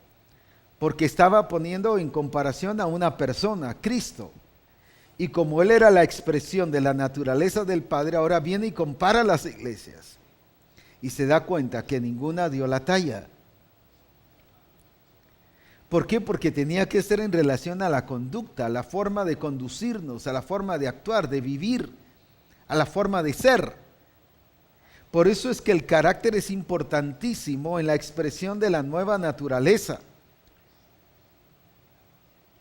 porque estaba poniendo en comparación a una persona, Cristo. Y como él era la expresión de la naturaleza del Padre, ahora viene y compara las iglesias. Y se da cuenta que ninguna dio la talla. ¿Por qué? Porque tenía que ser en relación a la conducta, a la forma de conducirnos, a la forma de actuar, de vivir, a la forma de ser. Por eso es que el carácter es importantísimo en la expresión de la nueva naturaleza.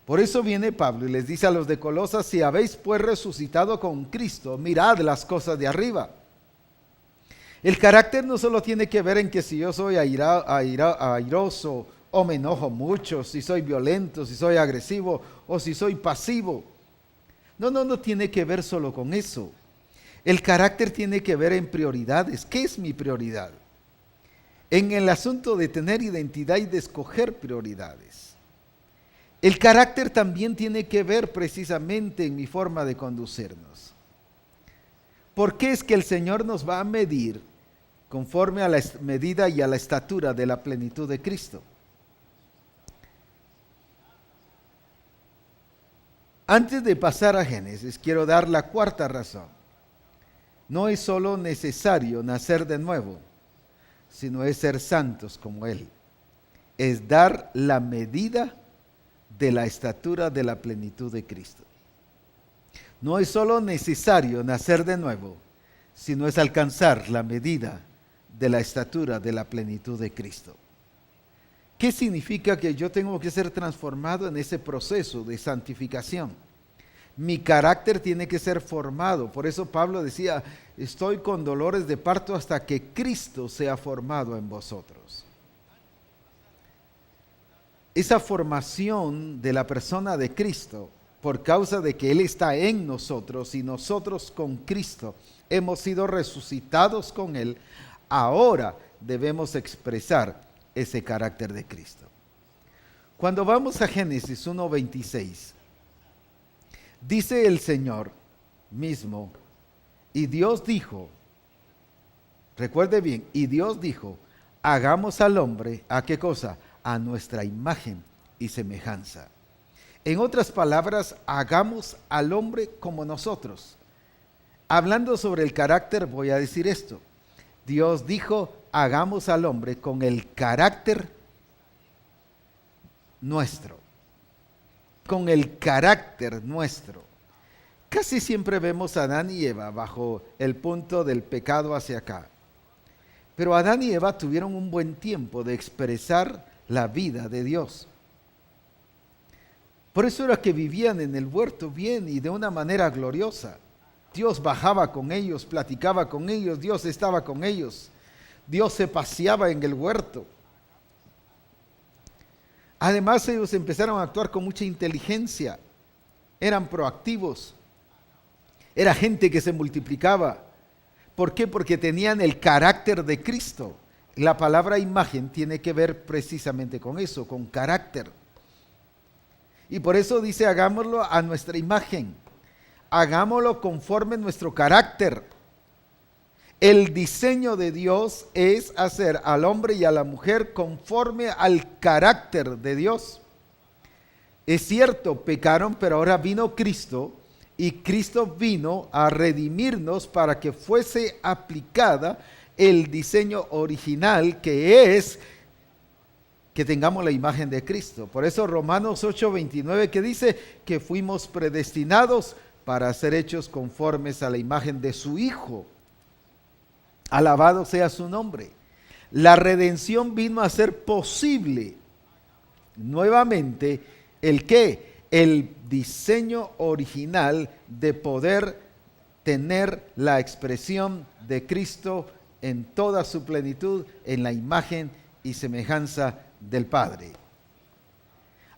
Por eso viene Pablo y les dice a los de Colosas: si habéis pues resucitado con Cristo, mirad las cosas de arriba. El carácter no solo tiene que ver en que si yo soy airoso o me enojo mucho, si soy violento, si soy agresivo o si soy pasivo. No tiene que ver solo con eso. El carácter tiene que ver en prioridades. ¿Qué es mi prioridad? En el asunto de tener identidad y de escoger prioridades. El carácter también tiene que ver precisamente en mi forma de conducirnos. ¿Por qué es que el Señor nos va a medir conforme a la medida y a la estatura de la plenitud de Cristo? Antes de pasar a Génesis, quiero dar la cuarta razón. No es solo necesario nacer de nuevo, sino es ser santos como Él. Es dar la medida de la estatura de la plenitud de Cristo. No es solo necesario nacer de nuevo, sino es alcanzar la medida de la estatura de la plenitud de Cristo. ¿Qué significa que yo tengo que ser transformado en ese proceso de santificación? Mi carácter tiene que ser formado. Por eso Pablo decía: estoy con dolores de parto hasta que Cristo sea formado en vosotros. Esa formación de la persona de Cristo, por causa de que Él está en nosotros y nosotros con Cristo hemos sido resucitados con Él, ahora debemos expresar ese carácter de Cristo. Cuando vamos a Génesis 1:26, dice el Señor mismo: y Dios dijo, recuerde bien, y Dios dijo, hagamos al hombre, ¿a qué cosa? A nuestra imagen y semejanza. En otras palabras, hagamos al hombre como nosotros. Hablando sobre el carácter, voy a decir esto. Dios dijo, hagamos al hombre con el carácter nuestro. Con el carácter nuestro. Casi siempre vemos a Adán y Eva bajo el punto del pecado hacia acá. Pero Adán y Eva tuvieron un buen tiempo de expresar la vida de Dios. Por eso era que vivían en el huerto bien y de una manera gloriosa. Dios bajaba con ellos, platicaba con ellos, Dios estaba con ellos. Dios se paseaba en el huerto. Además, ellos empezaron a actuar con mucha inteligencia. Eran proactivos. Era gente que se multiplicaba. ¿Por qué? Porque tenían el carácter de Cristo. La palabra imagen tiene que ver precisamente con eso, con carácter. Y por eso dice, hagámoslo a nuestra imagen. Hagámoslo conforme nuestro carácter. El diseño de Dios es hacer al hombre y a la mujer conforme al carácter de Dios. Es cierto, pecaron, pero ahora vino Cristo y Cristo vino a redimirnos para que fuese aplicada el diseño original, que es que tengamos la imagen de Cristo. Por eso Romanos 8:29 que dice que fuimos predestinados para ser hechos conformes a la imagen de su Hijo. Alabado sea su nombre. La redención vino a ser posible nuevamente el ¿qué? El diseño original de poder tener la expresión de Cristo en toda su plenitud, en la imagen y semejanza del Padre.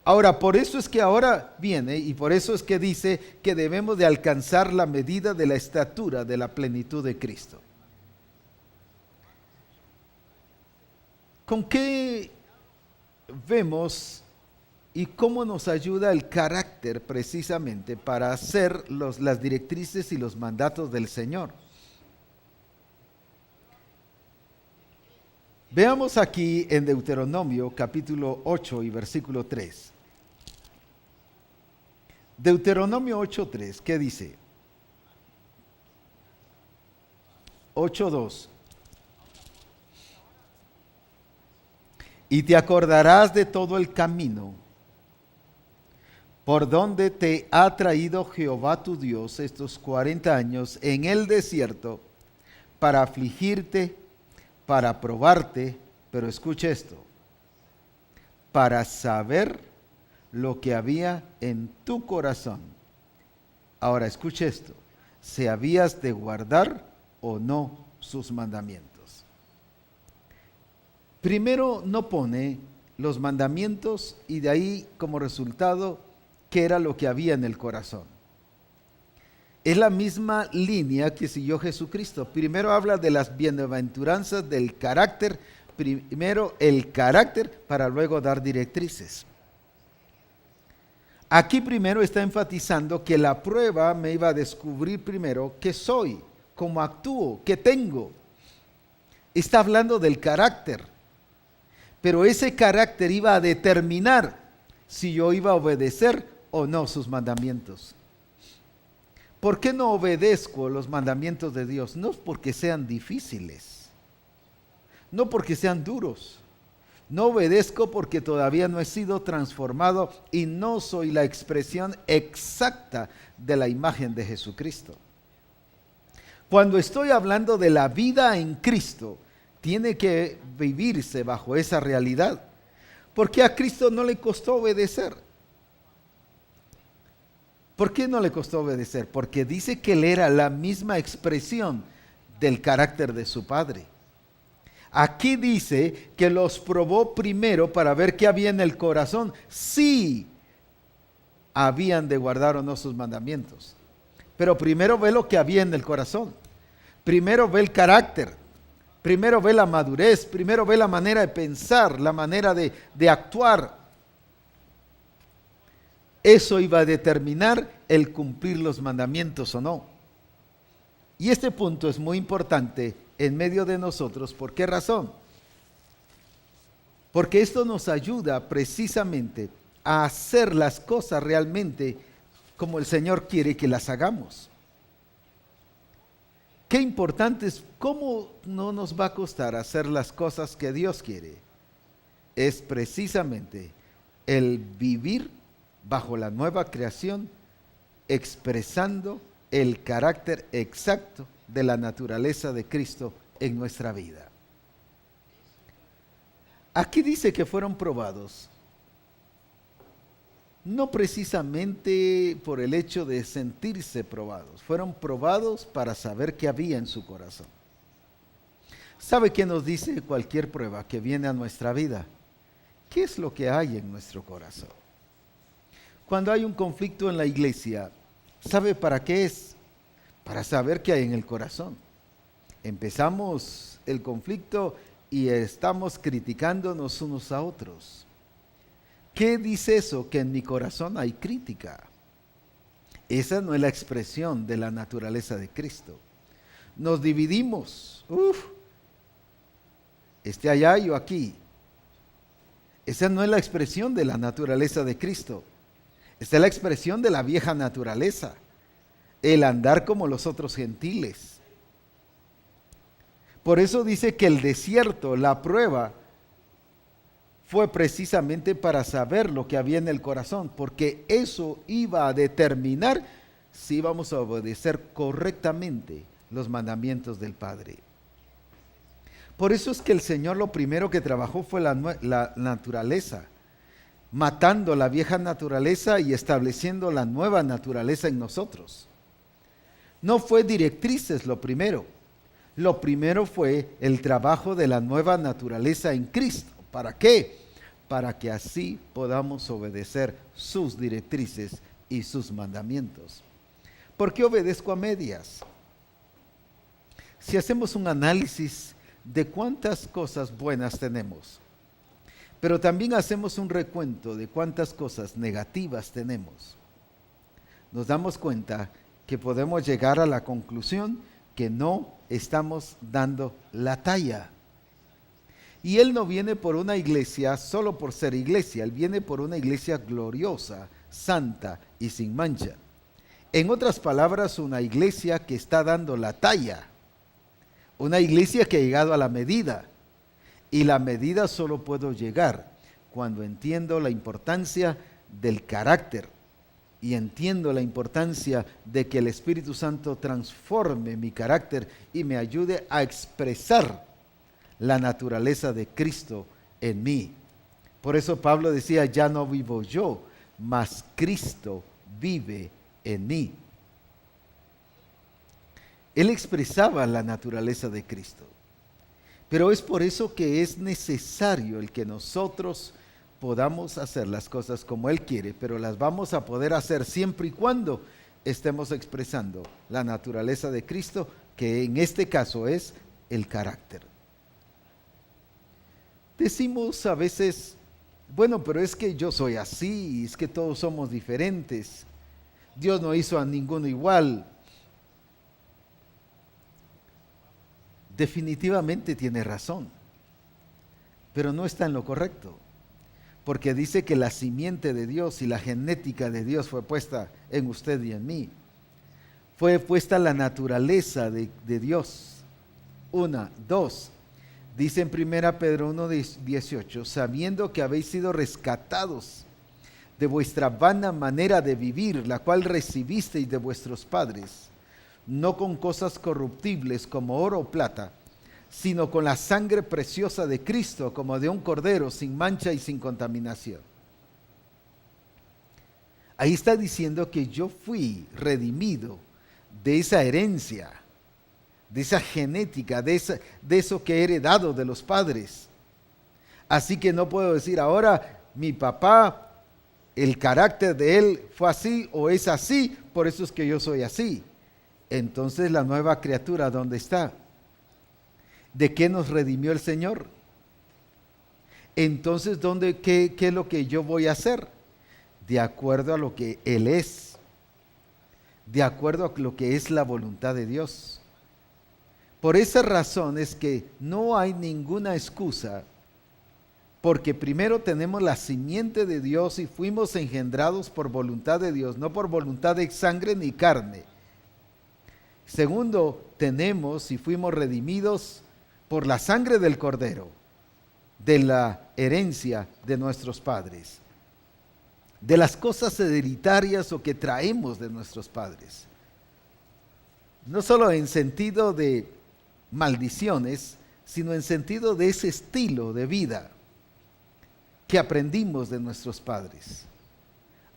Ahora, por eso es que ahora viene y por eso es que dice que debemos de alcanzar la medida de la estatura de la plenitud de Cristo. ¿Con qué vemos y cómo nos ayuda el carácter precisamente para hacer las directrices y los mandatos del Señor? Veamos aquí en Deuteronomio capítulo 8 y versículo 3. Deuteronomio 8:3, ¿qué dice? 8:2. Y te acordarás de todo el camino por donde te ha traído Jehová tu Dios estos 40 años en el desierto para afligirte, para probarte, pero escucha esto, para saber lo que había en tu corazón. Ahora escucha esto, si habías de guardar o no sus mandamientos. Primero no pone los mandamientos y de ahí como resultado qué era lo que había en el corazón. Es la misma línea que siguió Jesucristo. Primero habla de las bienaventuranzas del carácter, primero el carácter para luego dar directrices. Aquí primero está enfatizando que la prueba me iba a descubrir primero qué soy, cómo actúo, qué tengo. Está hablando del carácter, pero ese carácter iba a determinar si yo iba a obedecer o no sus mandamientos. ¿Por qué no obedezco los mandamientos de Dios? No porque sean difíciles, no porque sean duros. No obedezco porque todavía no he sido transformado y no soy la expresión exacta de la imagen de Jesucristo. Cuando estoy hablando de la vida en Cristo, tiene que vivirse bajo esa realidad. Porque a Cristo no le costó obedecer. ¿Por qué no le costó obedecer? Porque dice que él era la misma expresión del carácter de su Padre. Aquí dice que los probó primero para ver qué había en el corazón, si habían de guardar o no sus mandamientos. Pero primero ve lo que había en el corazón. Primero ve el carácter. Primero ve la madurez. Primero ve la manera de pensar, la manera de actuar. Eso iba a determinar el cumplir los mandamientos o no. Y este punto es muy importante en medio de nosotros. ¿Por qué razón? Porque esto nos ayuda precisamente a hacer las cosas realmente como el Señor quiere que las hagamos. Qué importante es, ¿cómo no nos va a costar hacer las cosas que Dios quiere? Es precisamente el vivir bajo la nueva creación, expresando el carácter exacto de la naturaleza de Cristo en nuestra vida. Aquí dice que fueron probados, no precisamente por el hecho de sentirse probados, fueron probados para saber qué había en su corazón. ¿Sabe qué nos dice cualquier prueba que viene a nuestra vida? ¿Qué es lo que hay en nuestro corazón? Cuando hay un conflicto en la iglesia, ¿sabe para qué es? Para saber qué hay en el corazón. Empezamos el conflicto y estamos criticándonos unos a otros. ¿Qué dice eso? Que en mi corazón hay crítica. Esa no es la expresión de la naturaleza de Cristo. Nos dividimos. Este allá, yo aquí. Esa no es la expresión de la naturaleza de Cristo. Esta es la expresión de la vieja naturaleza. El andar como los otros gentiles. Por eso dice que el desierto, la prueba, fue precisamente para saber lo que había en el corazón, porque eso iba a determinar si íbamos a obedecer correctamente los mandamientos del Padre. Por eso es que el Señor lo primero que trabajó fue la naturaleza, matando la vieja naturaleza y estableciendo la nueva naturaleza en nosotros. No fue directrices lo primero. Lo primero fue el trabajo de la nueva naturaleza en Cristo. ¿Para qué? Para que así podamos obedecer sus directrices y sus mandamientos. ¿Por qué obedezco a medias? Si hacemos un análisis de cuántas cosas buenas tenemos, pero también hacemos un recuento de cuántas cosas negativas tenemos, nos damos cuenta que podemos llegar a la conclusión que no estamos dando la talla, Y Él no viene por una iglesia solo por ser iglesia, Él viene por una iglesia gloriosa, santa y sin mancha. En otras palabras, una iglesia que está dando la talla, una iglesia que ha llegado a la medida. Y la medida solo puedo llegar cuando entiendo la importancia del carácter y entiendo la importancia de que el Espíritu Santo transforme mi carácter y me ayude a expresar la naturaleza de Cristo en mí. Por eso Pablo decía, ya no vivo yo, mas Cristo vive en mí. Él expresaba la naturaleza de Cristo. Pero es por eso que es necesario el que nosotros podamos hacer las cosas como Él quiere, pero las vamos a poder hacer siempre y cuando estemos expresando la naturaleza de Cristo, que en este caso es el carácter. Decimos a veces, bueno, pero es que yo soy así, es que todos somos diferentes, Dios no hizo a ninguno igual. Definitivamente tiene razón, pero no está en lo correcto, porque dice que la simiente de Dios y la genética de Dios fue puesta en usted y en mí. Fue puesta la naturaleza de Dios. 1, 2. Dice en 1 Pedro 1:18, sabiendo que habéis sido rescatados de vuestra vana manera de vivir, la cual recibisteis de vuestros padres, no con cosas corruptibles como oro o plata, sino con la sangre preciosa de Cristo, como de un cordero, sin mancha y sin contaminación. Ahí está diciendo que yo fui redimido de esa herencia, de esa genética, de eso que he heredado de los padres. Así que no puedo decir, ahora mi papá, el carácter de él fue así o es así, por eso es que yo soy así. Entonces la nueva criatura, ¿dónde está? ¿De qué nos redimió el Señor? Entonces, qué es lo que yo voy a hacer? De acuerdo a lo que Él es, de acuerdo a lo que es la voluntad de Dios. Por esa razón es que no hay ninguna excusa, porque primero tenemos la simiente de Dios y fuimos engendrados por voluntad de Dios, no por voluntad de sangre ni carne. Segundo, tenemos y fuimos redimidos por la sangre del Cordero, de la herencia de nuestros padres, de las cosas hereditarias o que traemos de nuestros padres. No solo en sentido de maldiciones, sino en sentido de ese estilo de vida que aprendimos de nuestros padres.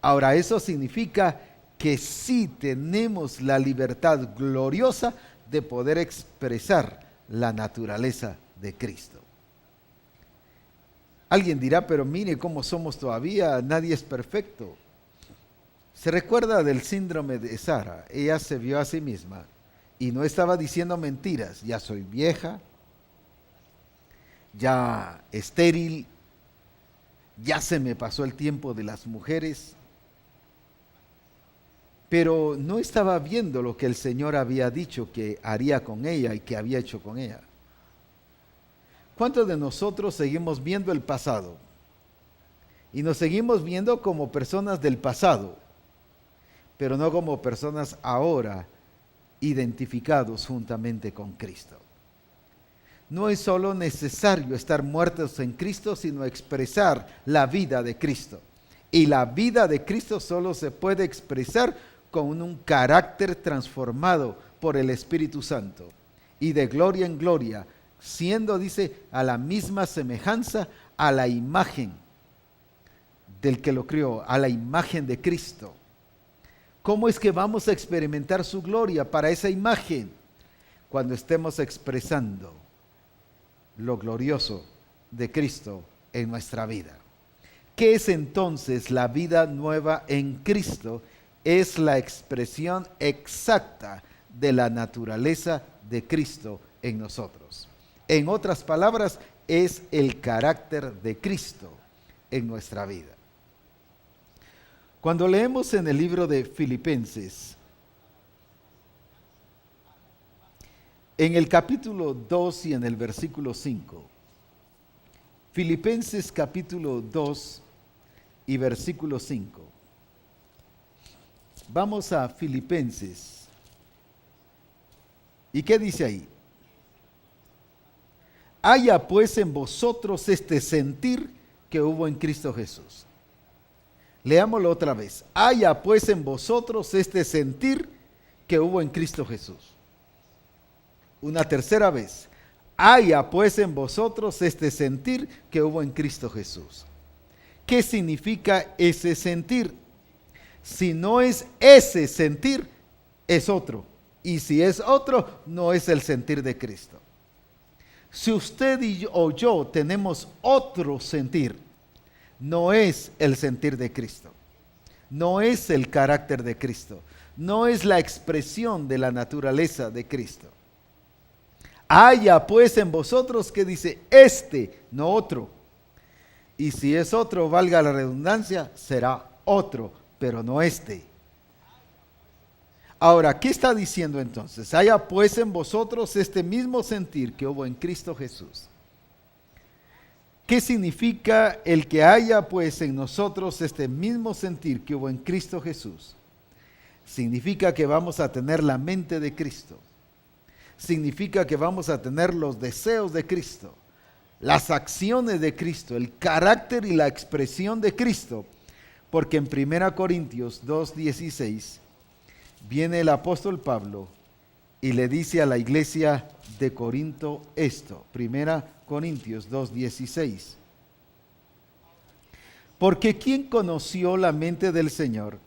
Ahora, eso significa que sí tenemos la libertad gloriosa de poder expresar la naturaleza de Cristo. Alguien dirá, pero mire cómo somos todavía, nadie es perfecto. Se recuerda del síndrome de Sara. Ella se vio a sí misma y no estaba diciendo mentiras. Ya soy vieja, ya estéril, ya se me pasó el tiempo de las mujeres. Pero no estaba viendo lo que el Señor había dicho que haría con ella y que había hecho con ella. ¿Cuántos de nosotros seguimos viendo el pasado? Y nos seguimos viendo como personas del pasado, pero no como personas ahora identificados juntamente con Cristo. No es solo necesario estar muertos en Cristo, sino expresar la vida de Cristo. Y la vida de Cristo solo se puede expresar con un carácter transformado por el Espíritu Santo. Y de gloria en gloria, siendo, dice, a la misma semejanza, a la imagen del que lo crió, a la imagen de Cristo. ¿Cómo es que vamos a experimentar su gloria para esa imagen? Cuando estemos expresando lo glorioso de Cristo en nuestra vida. ¿Qué es entonces la vida nueva en Cristo? Es la expresión exacta de la naturaleza de Cristo en nosotros. En otras palabras, es el carácter de Cristo en nuestra vida. Cuando leemos en el libro de Filipenses, en el capítulo 2 y en el versículo 5, Filipenses capítulo 2 y versículo 5. Vamos a Filipenses. ¿Y qué dice ahí? Haya pues en vosotros este sentir que hubo en Cristo Jesús. Leámoslo otra vez. Haya pues en vosotros este sentir que hubo en Cristo Jesús. Una tercera vez. Haya pues en vosotros este sentir que hubo en Cristo Jesús. ¿Qué significa ese sentir? Si no es ese sentir, es otro. Y si es otro, no es el sentir de Cristo. Si usted o yo tenemos otro sentir, no es el sentir de Cristo. No es el carácter de Cristo. No es la expresión de la naturaleza de Cristo. Haya pues en vosotros, que dice este, no otro. Y si es otro, valga la redundancia, será otro, pero no este. Ahora, ¿qué está diciendo entonces? Haya pues en vosotros este mismo sentir que hubo en Cristo Jesús. ¿Qué significa el que haya pues en nosotros este mismo sentir que hubo en Cristo Jesús? Significa que vamos a tener la mente de Cristo. Significa que vamos a tener los deseos de Cristo, las acciones de Cristo, el carácter y la expresión de Cristo. Porque en 1 Corintios 2:16 viene el apóstol Pablo y le dice a la iglesia de Corinto esto. 1 Corintios 2:16. Porque ¿quién conoció la mente del Señor?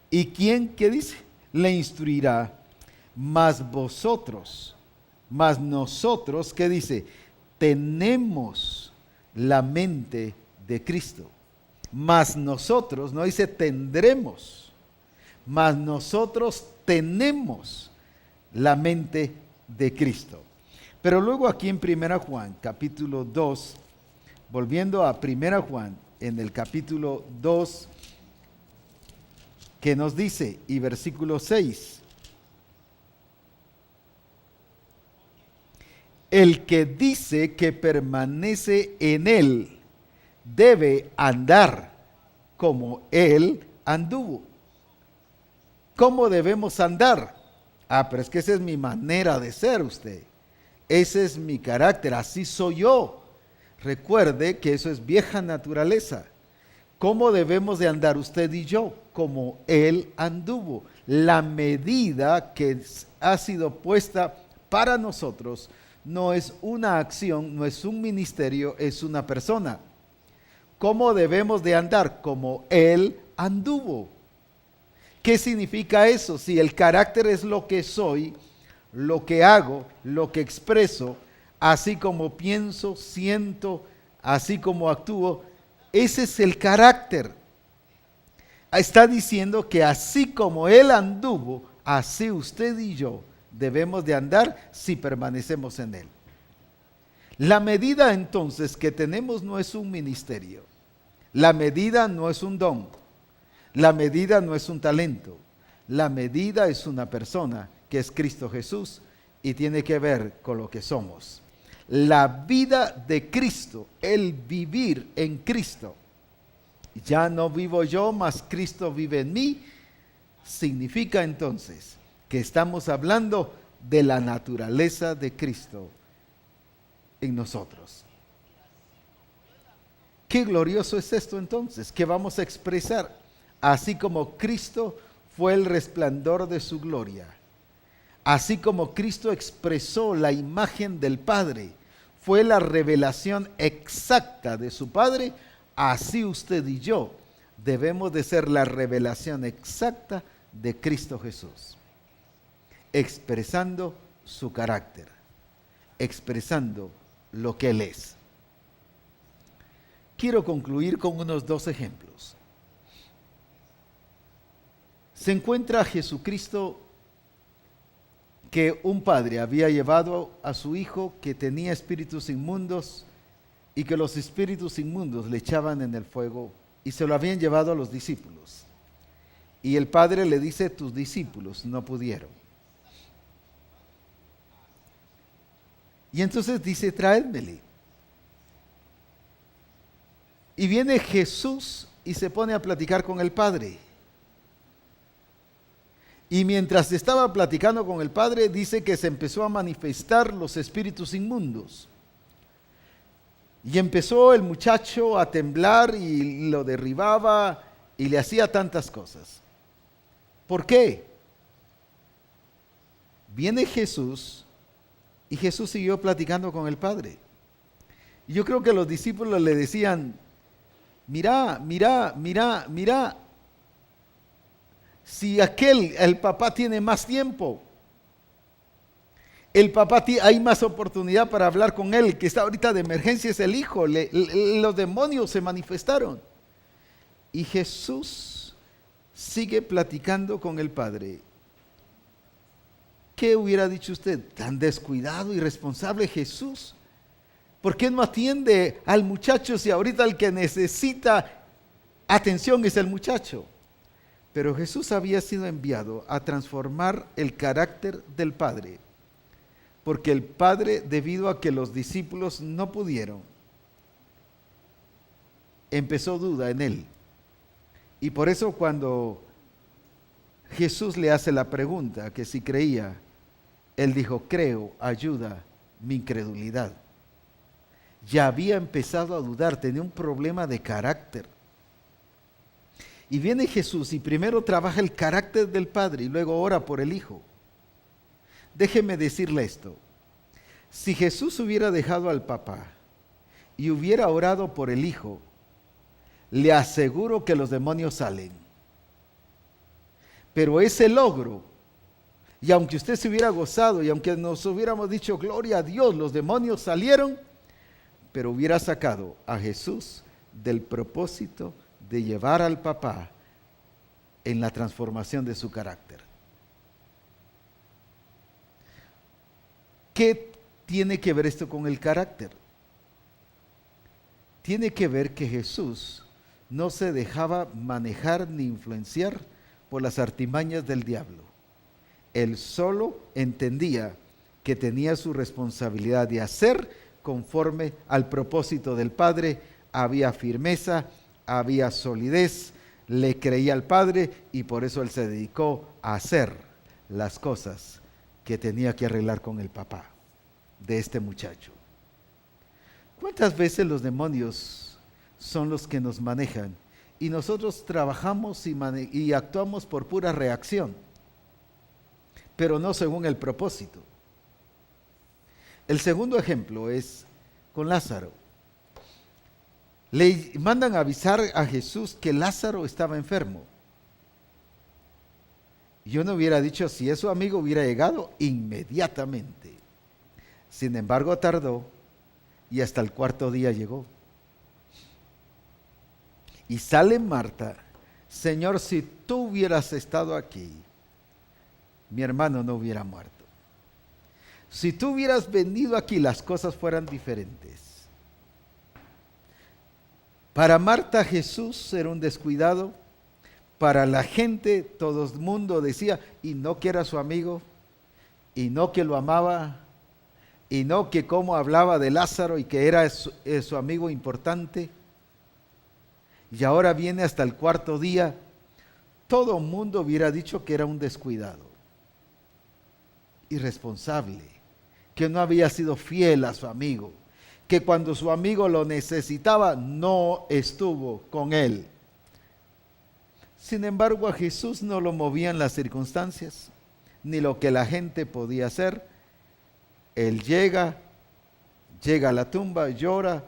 ¿Y quién, qué dice? Le instruirá. Mas nosotros, ¿qué dice? Tenemos la mente de Cristo. Mas nosotros, no dice tendremos, mas nosotros tenemos la mente de Cristo. Pero luego aquí en 1 Juan, capítulo 2, volviendo a 1 Juan, en el capítulo 2, que nos dice, y versículo 6, el que dice que permanece en él debe andar como él anduvo. ¿Cómo debemos andar? Pero es que esa es mi manera de ser usted. Ese es mi carácter, así soy yo. Recuerde que eso es vieja naturaleza. ¿Cómo debemos de andar usted y yo? Como él anduvo. La medida que ha sido puesta para nosotros no es una acción, no es un ministerio, es una persona. ¿Cómo debemos de andar? Como él anduvo. ¿Qué significa eso? Si el carácter es lo que soy, lo que hago, lo que expreso, así como pienso, siento, así como actúo, ese es el carácter. Está diciendo que así como él anduvo, así usted y yo debemos de andar si permanecemos en él. La medida entonces que tenemos no es un ministerio. La medida no es un don. La medida no es un talento. La medida es una persona que es Cristo Jesús y tiene que ver con lo que somos. La vida de Cristo, el vivir en Cristo. Ya no vivo yo, mas Cristo vive en mí. Significa entonces que estamos hablando de la naturaleza de Cristo en nosotros. Qué glorioso es esto entonces, que vamos a expresar. Así como Cristo fue el resplandor de su gloria, así como Cristo expresó la imagen del Padre, fue la revelación exacta de su Padre, así usted y yo debemos de ser la revelación exacta de Cristo Jesús, expresando su carácter, expresando lo que Él es. Quiero concluir con unos 2 ejemplos. Se encuentra Jesucristo que un padre había llevado a su hijo que tenía espíritus inmundos y que los espíritus inmundos le echaban en el fuego y se lo habían llevado a los discípulos. Y el padre le dice, tus discípulos no pudieron. Y entonces dice, traédmele. Y viene Jesús y se pone a platicar con el Padre. Y mientras estaba platicando con el Padre, dice que se empezó a manifestar los espíritus inmundos. Y empezó el muchacho a temblar y lo derribaba y le hacía tantas cosas. ¿Por qué? Viene Jesús y Jesús siguió platicando con el Padre. Y yo creo que los discípulos le decían, mira, mira, mira, mira, si el papá tiene más tiempo, el papá hay más oportunidad para hablar con él, que está ahorita de emergencia es el hijo, los demonios se manifestaron. Y Jesús sigue platicando con el Padre. ¿Qué hubiera dicho usted? Tan descuidado, irresponsable Jesús. ¿Por qué no atiende al muchacho si ahorita el que necesita atención es el muchacho? Pero Jesús había sido enviado a transformar el carácter del Padre, porque el Padre, debido a que los discípulos no pudieron, empezó duda en él. Y por eso cuando Jesús le hace la pregunta, que si creía, él dijo, creo, ayuda mi incredulidad. Ya había empezado a dudar, tenía un problema de carácter. Y viene Jesús y primero trabaja el carácter del Padre y luego ora por el Hijo. Déjeme decirle esto, si Jesús hubiera dejado al papá y hubiera orado por el Hijo, le aseguro que los demonios salen. Pero ese logro, y aunque usted se hubiera gozado y aunque nos hubiéramos dicho gloria a Dios, los demonios salieron, pero hubiera sacado a Jesús del propósito de llevar al papá en la transformación de su carácter. ¿Qué tiene que ver esto con el carácter? Tiene que ver que Jesús no se dejaba manejar ni influenciar por las artimañas del diablo. Él solo entendía que tenía su responsabilidad de hacer conforme al propósito del Padre. Había firmeza, había solidez, le creía al Padre y por eso él se dedicó a hacer las cosas que tenía que arreglar con el papá de este muchacho. ¿Cuántas veces los demonios son los que nos manejan y nosotros trabajamos y actuamos por pura reacción, pero no según el propósito? El segundo ejemplo es con Lázaro. Le mandan a avisar a Jesús que Lázaro estaba enfermo. Yo no hubiera dicho, si es su amigo hubiera llegado inmediatamente. Sin embargo, tardó y hasta el cuarto día llegó. Y sale Marta, Señor, si tú hubieras estado aquí, mi hermano no hubiera muerto. Si tú hubieras venido aquí, las cosas fueran diferentes. Para Marta, Jesús era un descuidado. Para la gente, todo el mundo decía, y no que era su amigo, y no que lo amaba, y no que cómo hablaba de Lázaro y que era su amigo importante. Y ahora viene hasta el cuarto día. Todo el mundo hubiera dicho que era un descuidado, irresponsable, que no había sido fiel a su amigo, que cuando su amigo lo necesitaba no estuvo con él. Sin embargo, a Jesús no lo movían las circunstancias, ni lo que la gente podía hacer. Él llega a la tumba, llora,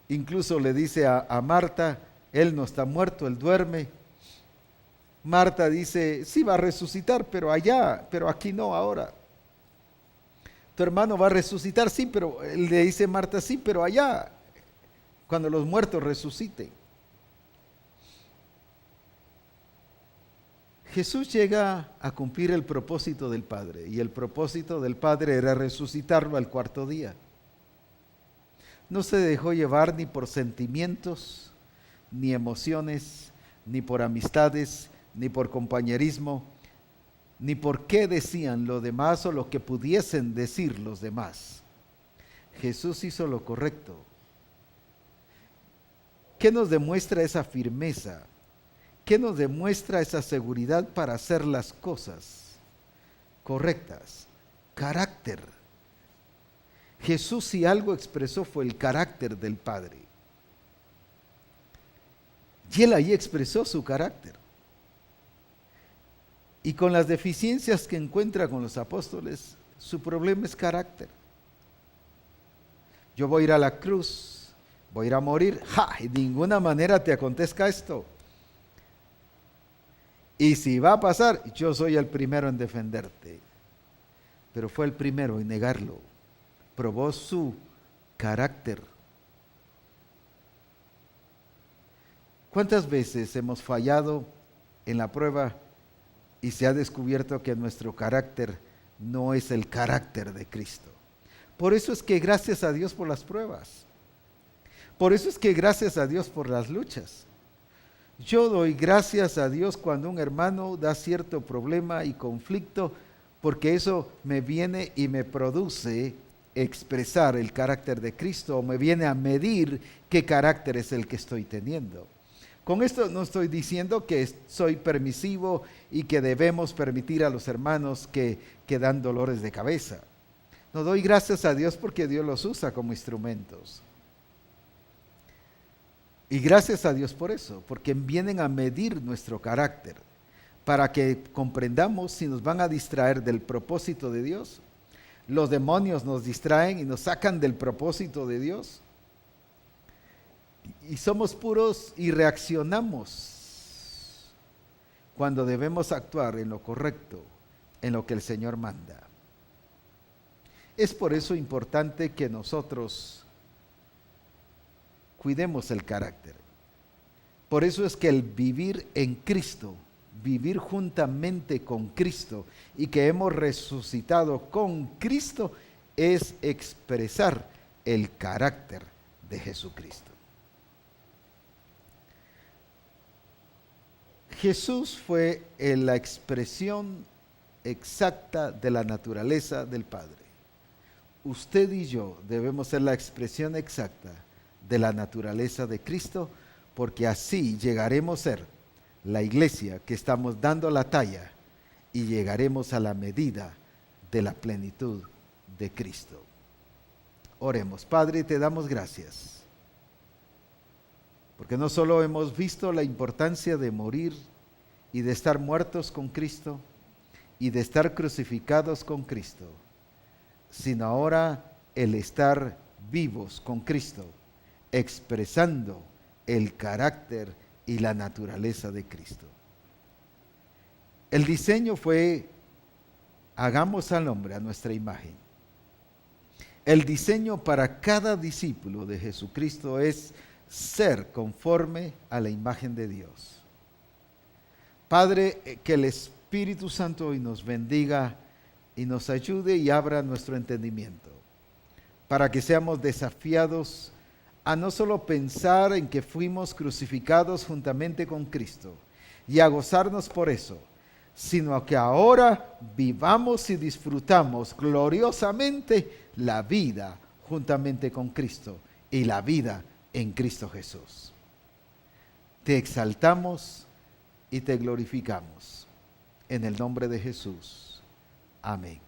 incluso le dice a Marta, él no está muerto, él duerme. Marta dice, sí va a resucitar, pero allá, pero aquí no ahora. Tu hermano va a resucitar, sí, pero le dice Marta, sí, pero allá, cuando los muertos resuciten. Jesús llega a cumplir el propósito del Padre, y el propósito del Padre era resucitarlo al cuarto día. No se dejó llevar ni por sentimientos, ni emociones, ni por amistades, ni por compañerismo, ni por qué decían los demás o lo que pudiesen decir los demás. Jesús hizo lo correcto. ¿Qué nos demuestra esa firmeza? ¿Qué nos demuestra esa seguridad para hacer las cosas correctas? Carácter. Jesús, si algo expresó, fue el carácter del Padre. Y Él ahí expresó su carácter. Y con las deficiencias que encuentra con los apóstoles, su problema es carácter. Yo voy a ir a la cruz, voy a ir a morir. ¡Ja! De ninguna manera te acontezca esto. Y si va a pasar, yo soy el primero en defenderte. Pero fue el primero en negarlo. Probó su carácter. ¿Cuántas veces hemos fallado en la prueba y se ha descubierto que nuestro carácter no es el carácter de Cristo? Por eso es que gracias a Dios por las pruebas. Por eso es que gracias a Dios por las luchas. Yo doy gracias a Dios cuando un hermano da cierto problema y conflicto, porque eso me viene y me produce expresar el carácter de Cristo, o me viene a medir qué carácter es el que estoy teniendo. Con esto no estoy diciendo que soy permisivo y que debemos permitir a los hermanos que dan dolores de cabeza. No, doy gracias a Dios porque Dios los usa como instrumentos. Y gracias a Dios por eso, porque vienen a medir nuestro carácter, para que comprendamos si nos van a distraer del propósito de Dios. Los demonios nos distraen y nos sacan del propósito de Dios. Y somos puros y reaccionamos cuando debemos actuar en lo correcto, en lo que el Señor manda. Es por eso importante que nosotros cuidemos el carácter. Por eso es que el vivir en Cristo, vivir juntamente con Cristo y que hemos resucitado con Cristo, es expresar el carácter de Jesucristo. Jesús fue la expresión exacta de la naturaleza del Padre. Usted y yo debemos ser la expresión exacta de la naturaleza de Cristo, porque así llegaremos a ser la iglesia que estamos dando la talla y llegaremos a la medida de la plenitud de Cristo. Oremos. Padre, te damos gracias, porque no solo hemos visto la importancia de morir y de estar muertos con Cristo y de estar crucificados con Cristo, sino ahora el estar vivos con Cristo, expresando el carácter y la naturaleza de Cristo. El diseño fue: hagamos al hombre a nuestra imagen. El diseño para cada discípulo de Jesucristo es ser conforme a la imagen de Dios. Padre, que el Espíritu Santo hoy nos bendiga y nos ayude y abra nuestro entendimiento, para que seamos desafiados a no solo pensar en que fuimos crucificados juntamente con Cristo y a gozarnos por eso, sino que ahora vivamos y disfrutamos gloriosamente la vida juntamente con Cristo y la vida en Cristo Jesús. Te exaltamos y te glorificamos. En el nombre de Jesús. Amén.